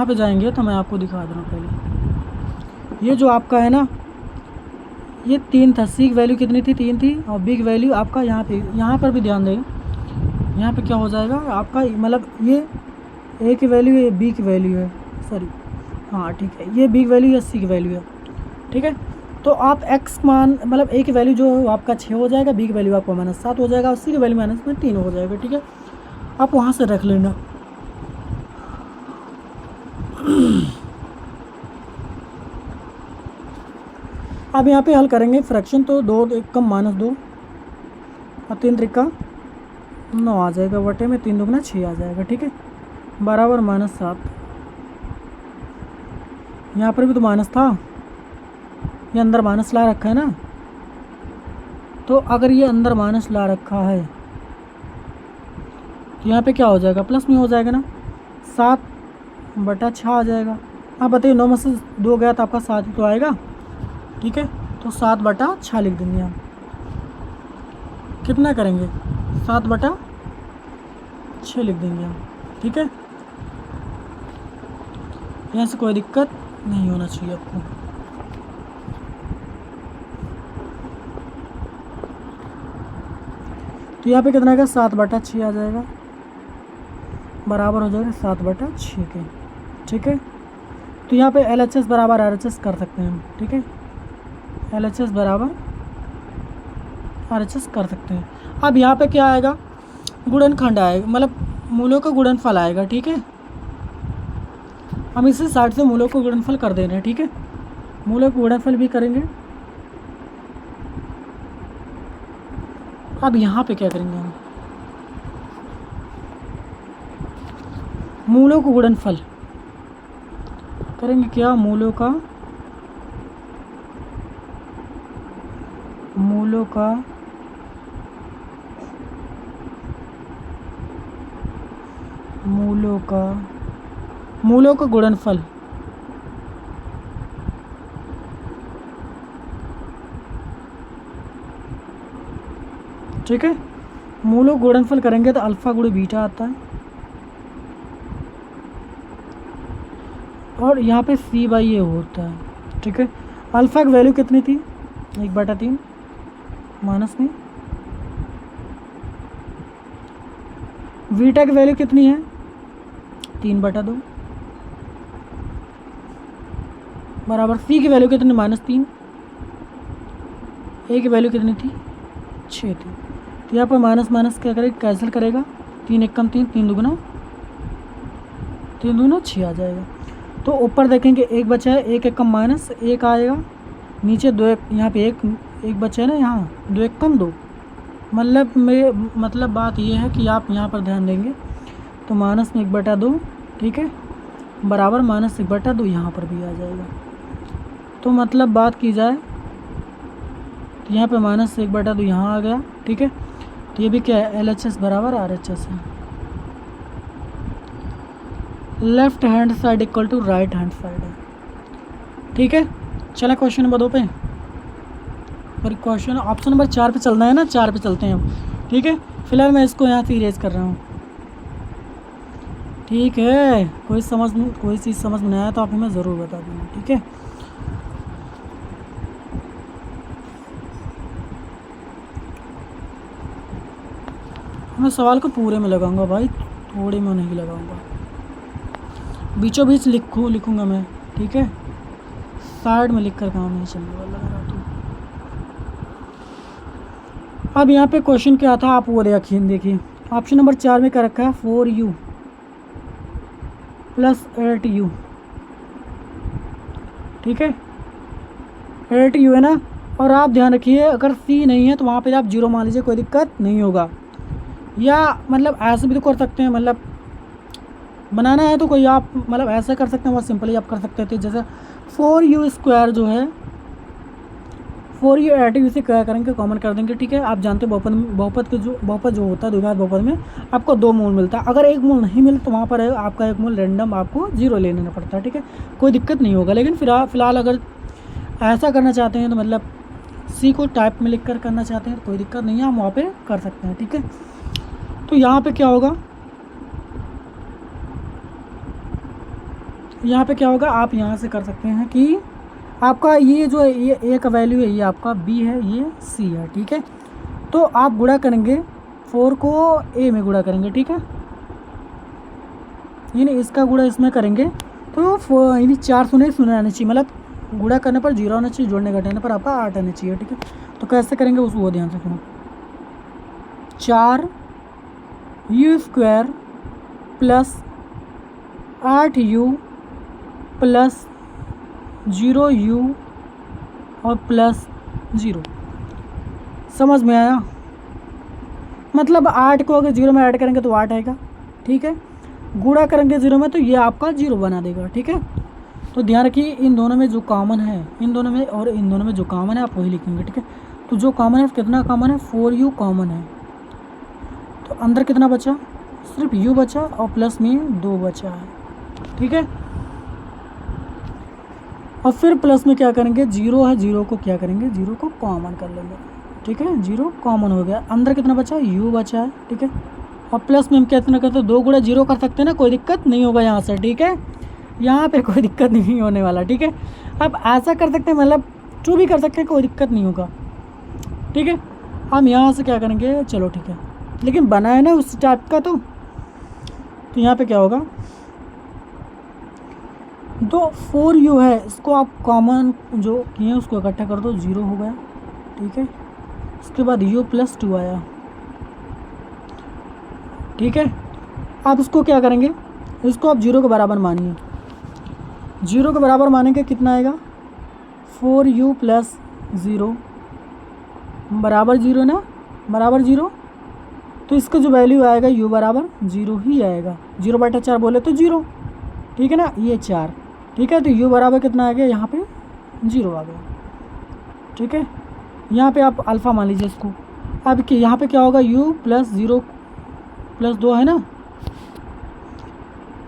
[SPEAKER 1] पे जाएंगे तो मैं आपको दिखा दे रहा हूँ पहले। ये जो आपका है ना, ये 3 था, सी की वैल्यू कितनी थी, 3 थी, और बी की वैल्यू आपका यहाँ पर भी ध्यान दें, यहाँ पे क्या हो जाएगा आपका, मतलब ये ए की वैल्यू है, ये बी की वैल्यू है, सॉरी हाँ ठीक है, ये बी की वैल्यू है, सी की वैल्यू है, ठीक है। तो आप एक्स मान मतलब ए की वैल्यू जो आपका 6 हो जाएगा, बी की वैल्यू आपका -7 हो जाएगा, और सी की वैल्यू -3 हो जाएगा, ठीक है। आप वहाँ से रख लेना। अब यहाँ पे हल करेंगे फ्रैक्शन, तो 2 1 कम -2 और 3 त्रिका 9 आ जाएगा, बटे में 3 दुगना 6 आ जाएगा, ठीक है, बराबर -7। यहाँ पर भी तो माइनस था, ये अंदर माइनस ला रखा है ना, तो अगर ये अंदर माइनस ला रखा है तो यहाँ पे क्या हो जाएगा, प्लस में हो जाएगा ना, 7/6 आ जाएगा। आप बताइए 9 में से 2 गया तो आपका 7 ही तो आएगा, ठीक है। तो 7/6 लिख देंगे हम, कितना करेंगे 7/6 लिख देंगे हम, ठीक है। यहाँ से कोई दिक्कत नहीं होना चाहिए आपको। तो यहाँ पे कितना आएगा 7/6 आ जाएगा, बराबर हो जाएगा 7/6 के, ठीक है। तो यहाँ पे LHS बराबर RHS कर सकते हैं हम, ठीक है, LHS बराबर RHS कर सकते हैं। अब यहाँ पे क्या आएगा, गुणनखंड आएगा, मतलब मूलों का गुणनफल आएगा, ठीक है। हम इसी साइड से मूलों को गुणनफल कर दे रहे हैं, ठीक है, मूलों को गुणनफल भी करेंगे। अब यहाँ पे क्या करेंगे हम, मूलों को गुणनफल करेंगे, क्या मूलों का मूलों का गुणनफल, ठीक है। मूलों का गुणनफल करेंगे तो अल्फा गुणे बीटा आता है, और यहाँ पे C/A होता है, ठीक है। अल्फा की वैल्यू कितनी थी, 1/3 माइनस में, बीटा की वैल्यू कितनी है 3/2, बराबर C की वैल्यू कितनी -3, A की वैल्यू कितनी थी 6 थी। तो यहाँ पर माइनस माइनस क्या करेगा, कैंसिल करेगा, 3 1 कम 3, 3 दुगना 6 आ जाएगा। तो ऊपर देखेंगे 1 बचा है, 1 1 कम -1 आएगा, नीचे 2 1, यहाँ पे 1 बचा है ना, यहाँ 2 1 कम 2, मतलब बात ये है कि आप यहाँ पर ध्यान देंगे तो -1/2, ठीक है, बराबर -1/2 यहाँ पर भी आ जाएगा। तो मतलब बात की जाए तो यहाँ पे -1/2 यहाँ आ गया, ठीक है। तो ये भी क्या है, LHS बराबर RHS है, left hand side equal to right hand side है, ठीक है। चला क्वेश्चन नंबर 2 पे, और क्वेश्चन ऑप्शन नंबर 4 पे चलना है ना, 4 पे चलते हैं हम, ठीक है। फिलहाल मैं इसको यहाँ से इरेज कर रहा हूँ, ठीक है। कोई चीज़ समझ में नहीं आया तो आप हमें ज़रूर बता देंगे, ठीक है। मैं सवाल को पूरे में लगाऊंगा भाई, थोड़े में नहीं लगाऊंगा, बीचों बीच लिखूंगा मैं, ठीक है, साइड में लिखकर काम नहीं चलने वाला मेरा। तो अब यहाँ पे क्वेश्चन क्या था, आप वो देखिए ऑप्शन नंबर 4 में क्या रखा है, 4u + 8u, ठीक है, 8u है ना। और आप ध्यान रखिए अगर C नहीं है तो वहाँ पे आप 0 मान लीजिए, कोई दिक्कत नहीं होगा, या मतलब ऐसे भी तो कर सकते हैं, मतलब बनाना है तो कोई आप मतलब ऐसा कर सकते हैं, बहुत सिंपली आप कर सकते थे। जैसे 4u² जो है 4 यू एडिटिव इसे क्या करेंगे, कॉमन कर देंगे। ठीक है, आप जानते हो बहुपद जो होता है द्विघात बहुपद में आपको 2 मूल मिलता है। अगर 1 मूल नहीं मिलता तो वहाँ पर आपका 1 मूल रैंडम आपको 0 ले लेना पड़ता है। ठीक है, कोई दिक्कत नहीं होगा। लेकिन फिलहाल अगर ऐसा करना चाहते हैं तो मतलब सी को टाइप में लिख कर करना चाहते हैं तो कोई दिक्कत नहीं है, हम वहाँ पे कर सकते हैं। ठीक है, तो यहाँ पे क्या होगा, यहाँ पे क्या होगा, आप यहाँ से कर सकते हैं कि आपका ये जो ये ए का वैल्यू है ये आपका बी है, ये सी है। ठीक है, तो आप गुणा करेंगे 4 को ए में गुणा करेंगे। ठीक है, यानी इसका गुणा इसमें करेंगे तो यानी 4 शून्य शून्य आना चाहिए, मतलब गुणा करने पर 0 आना चाहिए, जोड़ने घटाने पर आपका 8 आना चाहिए। ठीक है, तो कैसे करेंगे उसको वो ध्यान रखना। 4 you square plus 8 you plus 0 you और प्लस 0। समझ में आया? मतलब 8 को अगर 0 में ऐड करेंगे तो 8 आएगा। ठीक है, गुणा करेंगे 0 में तो ये आपका 0 बना देगा। ठीक है, तो ध्यान रखिए इन दोनों में जो कॉमन है, इन दोनों में और इन दोनों में जो कॉमन है आप वही लिखेंगे। ठीक है, तो जो कॉमन है कितना कॉमन है, 4u कॉमन है, तो अंदर कितना बचा, सिर्फ u बचा और प्लस में 2 बचा है। ठीक है, और फिर प्लस में क्या करेंगे, 0 है, 0 को क्या करेंगे, 0 को कॉमन कर लेंगे। ठीक है, 0 कॉमन हो गया, अंदर कितना बचा, u बचा है। ठीक है, और प्लस में हम कितना करते हैं, 2 गुणा 0 कर सकते हैं ना, कोई दिक्कत नहीं होगा यहाँ से। ठीक है, यहाँ पे कोई दिक्कत नहीं होने वाला। ठीक है, अब ऐसा कर सकते हैं, मतलब जो भी कर सकते हैं, कोई दिक्कत नहीं होगा। ठीक है, हम यहाँ से क्या करेंगे, चलो ठीक है, लेकिन बना है ना उस टाइप का, तो यहाँ पे क्या होगा, 4u है, इसको आप कॉमन जो किए उसको इकट्ठा कर दो, 0 हो गया। ठीक है, उसके बाद u प्लस 2 आया। ठीक है, आप इसको क्या करेंगे, इसको आप 0 के बराबर मानिए, 0 के बराबर मानेंगे कितना आएगा, 4u प्लस 0 बराबर 0 ना, बराबर 0, तो इसका जो वैल्यू आएगा u बराबर 0 ही आएगा। 0/4 बोले तो 0। ठीक है ना, ये 4। ठीक है, तो u बराबर कितना आ गया, यहाँ पे 0 आ गया। ठीक है, यहाँ पे आप अल्फ़ा मान लीजिए इसको। अब कि यहाँ पे क्या होगा, u प्लस 0 प्लस 2 है ना,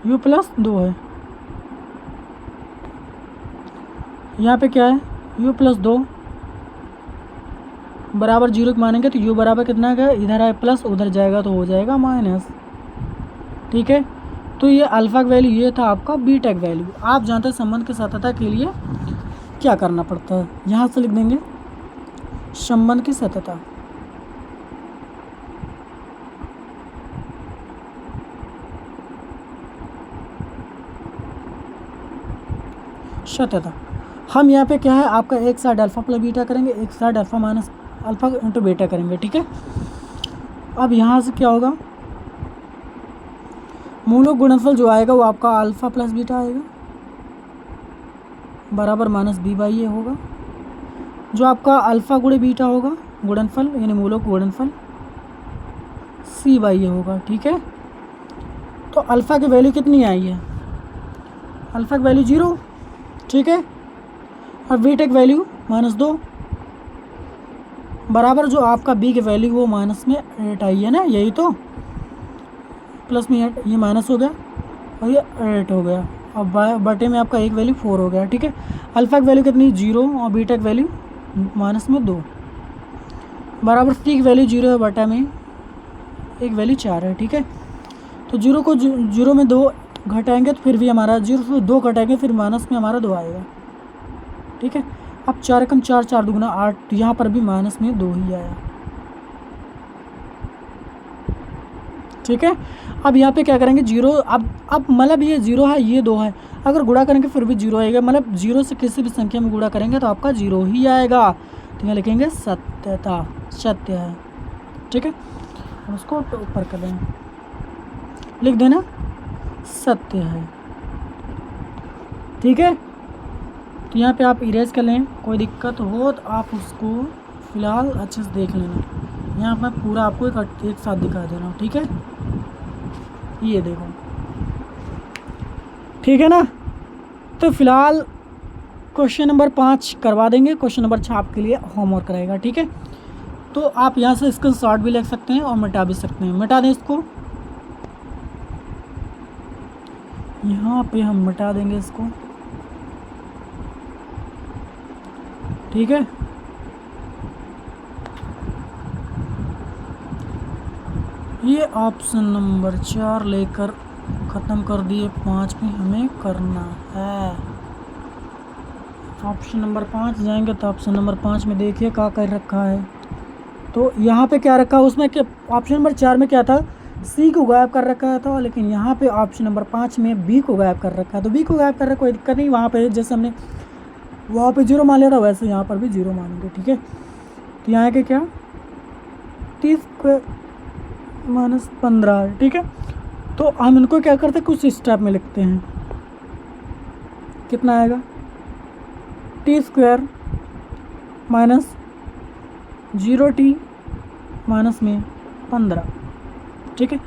[SPEAKER 1] u प्लस 2 है, यहाँ पे क्या है, u प्लस 2 बराबर 0 मानेंगे तो u बराबर कितना है, इधर है प्लस, उधर जाएगा तो हो जाएगा माइनस। ठीक है, तो ये अल्फ़ा का वैल्यू, ये था आपका बीटा का वैल्यू। आप जानते हैं संबंध की सततता के लिए क्या करना पड़ता है, यहाँ से लिख देंगे संबंध की सततता। सततता हम यहाँ पे क्या है, आपका एक साइड अल्फ़ा प्लस बीटा करेंगे, एक side alpha minus alpha into beta करेंगे। ठीक है, अब यहाँ से क्या होगा, मूलों गुणनफल जो आएगा वो आपका अल्फ़ा प्लस बीटा आएगा बराबर माइनस बी बाई ए होगा। जो आपका अल्फ़ा गुणे बीटा होगा गुणनफल, यानी मूलों का गुणनफल सी बाई ए होगा। ठीक है, तो अल्फ़ा की वैल्यू कितनी आई है, अल्फ़ा की वैल्यू 0। ठीक है, और बीटा की वैल्यू -2 बराबर जो आपका बी की वैल्यू वो माइनस में 8 आई है ना, यही तो, प्लस में 8, ये माइनस हो गया और ये 8 हो गया, और बटे में आपका एक वैल्यू 4 हो गया। ठीक है, अल्फ़ा की वैल्यू कितनी, 0 और बीटा की वैल्यू -2 बराबर सी की वैल्यू 0 है, बटा में एक वैल्यू 4 है। ठीक है, तो 0 को 0 में 2 घटाएंगे तो फिर भी हमारा 0 से 2 घटाएंगे फिर माइनस में हमारा 2 आएगा। ठीक है, अब 4 कम 4, 4 दुगुना 8, तो यहाँ पर भी माइनस में 2 ही आया। ठीक है, अब यहाँ पे क्या करेंगे, 0, अब मतलब ये 0 है, ये 2 है, अगर गुणा करेंगे फिर भी 0 आएगा, मतलब 0 से किसी भी संख्या में गुणा करेंगे तो आपका 0 ही आएगा। तो यहाँ लिखेंगे सत्यता, सत्य है। ठीक है, अब उसको ऊपर कर लें, लिख देना सत्य है। ठीक है, तो यहाँ पे आप इरेज कर लें, कोई दिक्कत हो तो आप उसको फ़िलहाल अच्छे से देख लेना। यहाँ मैं पूरा आपको एक साथ दिखा दे रहा हूँ। ठीक है, ये देखो, ठीक है ना। तो फ़िलहाल क्वेश्चन नंबर 5 करवा देंगे, क्वेश्चन नंबर 6 आपके लिए होमवर्क रहेगा, ठीक है। तो आप यहाँ से इसका शॉर्ट भी लिख सकते हैं और मिटा भी सकते हैं। मिटा दें इसको, यहाँ पे हम मिटा देंगे इसको, ठीक है। ये ऑप्शन नंबर 4 लेकर ख़त्म कर दिए, 5 में हमें करना है। ऑप्शन नंबर 5 जाएंगे तो ऑप्शन नंबर 5 में देखिए क्या कर रखा है। तो यहाँ पे क्या रखा है उसमें, कि ऑप्शन नंबर 4 में क्या था, सी को गायब कर रखा था, लेकिन यहाँ पे ऑप्शन नंबर 5 में बी को गायब कर रखा है। तो बी को गायब कर रखा, कोई दिक्कत नहीं। वहाँ पे जैसे हमने वहाँ पे 0 मान लिया था, वैसे यहाँ पर भी 0 मानेंगे, ठीक है। तो यहाँ के क्या 30 माइनस 15 है, ठीक है। तो हम इनको क्या करते हैं, कुछ स्टेप में लिखते हैं। कितना आएगा, t² माइनस 0t माइनस में 15, ठीक है।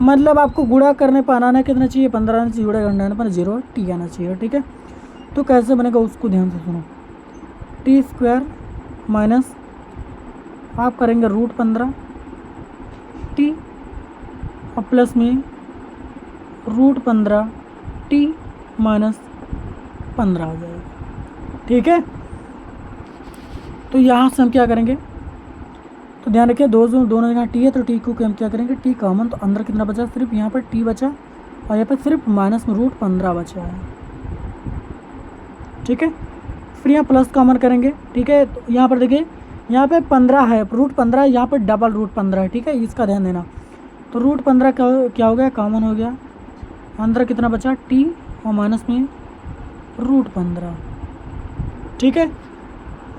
[SPEAKER 1] मतलब आपको गुणा करने पर आना कितना चाहिए, 15 आना चाहिए, गुणा करने पर 0t आना चाहिए, ठीक है। तो कैसे बनेगा उसको ध्यान से सुनो। t² माइनस आप करेंगे √15t और प्लस में √15t माइनस 15 हो जाएगा, ठीक है। तो यहाँ से हम क्या करेंगे, तो ध्यान रखिए दोनों जगह टी है, तो टी को हम क्या करेंगे, टी कॉमन, तो अंदर कितना बचा, सिर्फ यहाँ पर टी बचा और यहाँ पर सिर्फ माइनस में √15 बचा है, ठीक है। फिर यहाँ प्लस कॉमन करेंगे, ठीक है। तो यहाँ पर देखिए, यहाँ पे 15 है, √15, यहाँ पर डबल √15 है, ठीक है, इसका ध्यान देना। तो √15 क्या हो गया, कॉमन हो गया, अंदर कितना बचा, टी और माइनस में √15, ठीक है।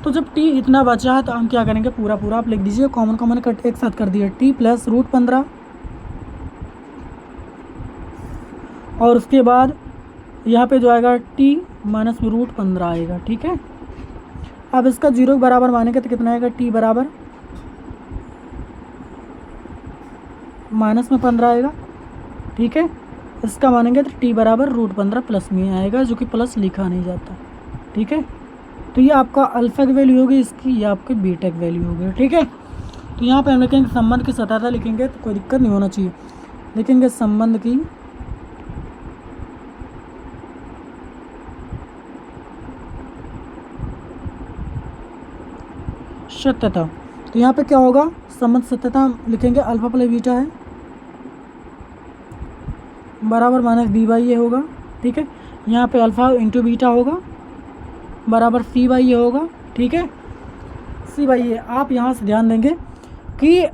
[SPEAKER 1] तो जब t इतना बचा है तो हम क्या करेंगे, पूरा आप लिख दीजिए, कॉमन कॉमन कट एक साथ कर दिए, t प्लस √15 और उसके बाद यहाँ पे जो आएगा t माइनस में √15 आएगा, ठीक है। अब इसका 0 के बराबर मानेंगे तो कितना आएगा, t बराबर माइनस में 15 आएगा, ठीक है। इसका मानेंगे तो t बराबर √15 प्लस में आएगा, जो कि प्लस लिखा नहीं जाता, ठीक है। तो ये आपका अल्फा की वैल्यू होगी, इसकी ये आपके बीटा की वैल्यू होगी, ठीक है। तो यहाँ पे हम लिखेंगे संबंध की सतहता लिखेंगे, तो कोई दिक्कत नहीं होना चाहिए। लिखेंगे संबंध की सत्यता। तो यहाँ पे क्या होगा, संबंध सत्यता लिखेंगे, अल्फा प्लस बीटा है बराबर माइनस b/a होगा, ठीक है। यहाँ पे अल्फा इंटू बीटा होगा बराबर c/a होगा, ठीक है। c/a आप यहाँ से ध्यान देंगे कि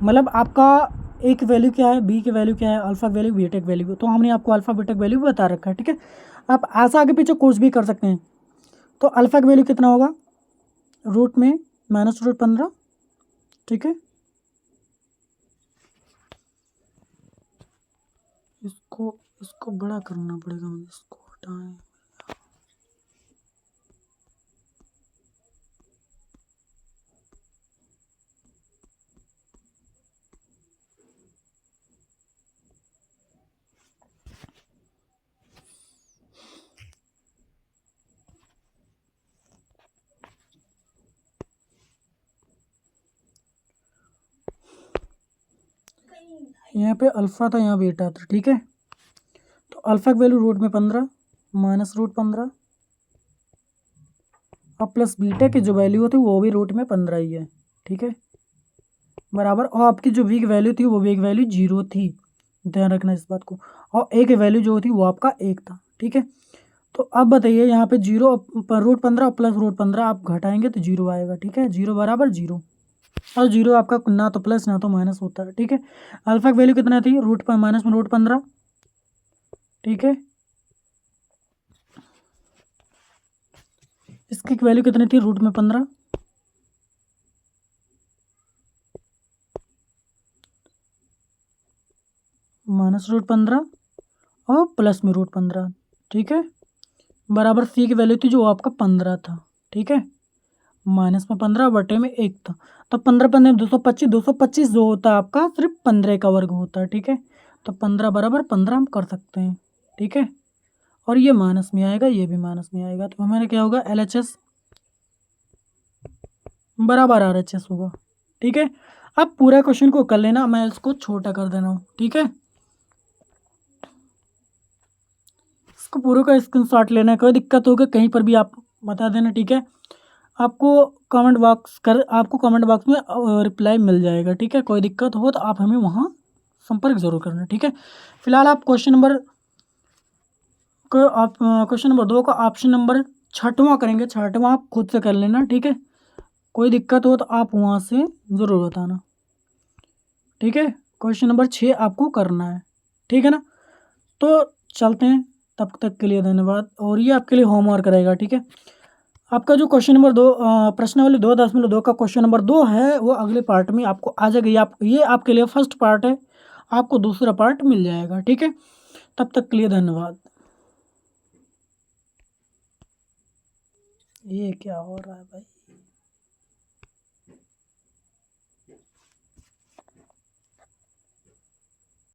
[SPEAKER 1] मतलब आपका a की वैल्यू क्या है, b की वैल्यू क्या है, अल्फा वैल्यू, बीटा की वैल्यू, तो हमने आपको अल्फा बीटा की वैल्यू बता रखा है, ठीक है। आप ऐसा आगे पीछे कुछ भी कर सकते हैं। तो अल्फा की वैल्यू कितना होगा, रूट में माइनस √15, ठीक है। इसको बड़ा करना पड़ेगा, मुझे इसको हटाएं। यहाँ पे अल्फा था, यहाँ बीटा था, ठीक है। तो अल्फा की वैल्यू रूट में 15 माइनस √15 और प्लस बीटा की जो वैल्यू होती है वो भी रूट में 15 ही है, ठीक है, बराबर। और आपकी जो v की वैल्यू थी वो v की वैल्यू 0 थी, ध्यान रखना इस बात को। और a की वैल्यू जो थी वो आपका 1 था, ठीक है। तो अब बताइए, यहाँ पे 0 √15 प्लस √15 आप घटाएंगे तो 0 आएगा, ठीक है। 0 बराबर 0 और 0 आपका ना तो प्लस ना तो माइनस होता है, ठीक है। अल्फा की वैल्यू कितना थी, रूट पर माइनस में √15, ठीक है। इसकी वैल्यू कितनी थी, रूट में 15, माइनस √15 और प्लस में √15, ठीक है, बराबर सी की वैल्यू थी जो आपका 15 था, ठीक है, माइनस में 15 बटे में 1 था। तो 15 225, 225 जो होता है आपका सिर्फ 15 का वर्ग होता है, ठीक है। तो 15 बराबर 15 हम कर सकते हैं, ठीक है। और ये माइनस में आएगा, ये भी माइनस में आएगा, तो हमारा क्या होगा, LHS बराबर RHS होगा। ठीक है, अब पूरा क्वेश्चन को कर लेना, मैं इसको छोटा कर दे रहा हूँ। ठीक है, इसको पूरे का स्क्रीनशॉट लेना है, कोई दिक्कत होगा कहीं पर भी आप बता देना। ठीक है, आपको कमेंट बॉक्स में रिप्लाई मिल जाएगा। ठीक है, कोई दिक्कत हो तो आप हमें वहाँ संपर्क जरूर करना। ठीक है, फिलहाल आप क्वेश्चन नंबर 2 का ऑप्शन नंबर 6वां करेंगे, 6वां आप खुद से कर लेना। ठीक है, कोई दिक्कत हो तो आप वहाँ से ज़रूर बताना। ठीक है, क्वेश्चन नंबर 6 आपको करना है। ठीक है ना, तो चलते हैं, तब तक के लिए धन्यवाद। और ये आपके लिए होमवर्क रहेगा। ठीक है, आपका जो क्वेश्चन नंबर 2 प्रश्नावली 2.2 का क्वेश्चन नंबर 2 है वो अगले पार्ट में आपको आ जाएगा। ये आपके लिए फर्स्ट पार्ट है, आपको दूसरा पार्ट मिल जाएगा। ठीक है, तब तक के लिए धन्यवाद। ये क्या हो रहा है भाई।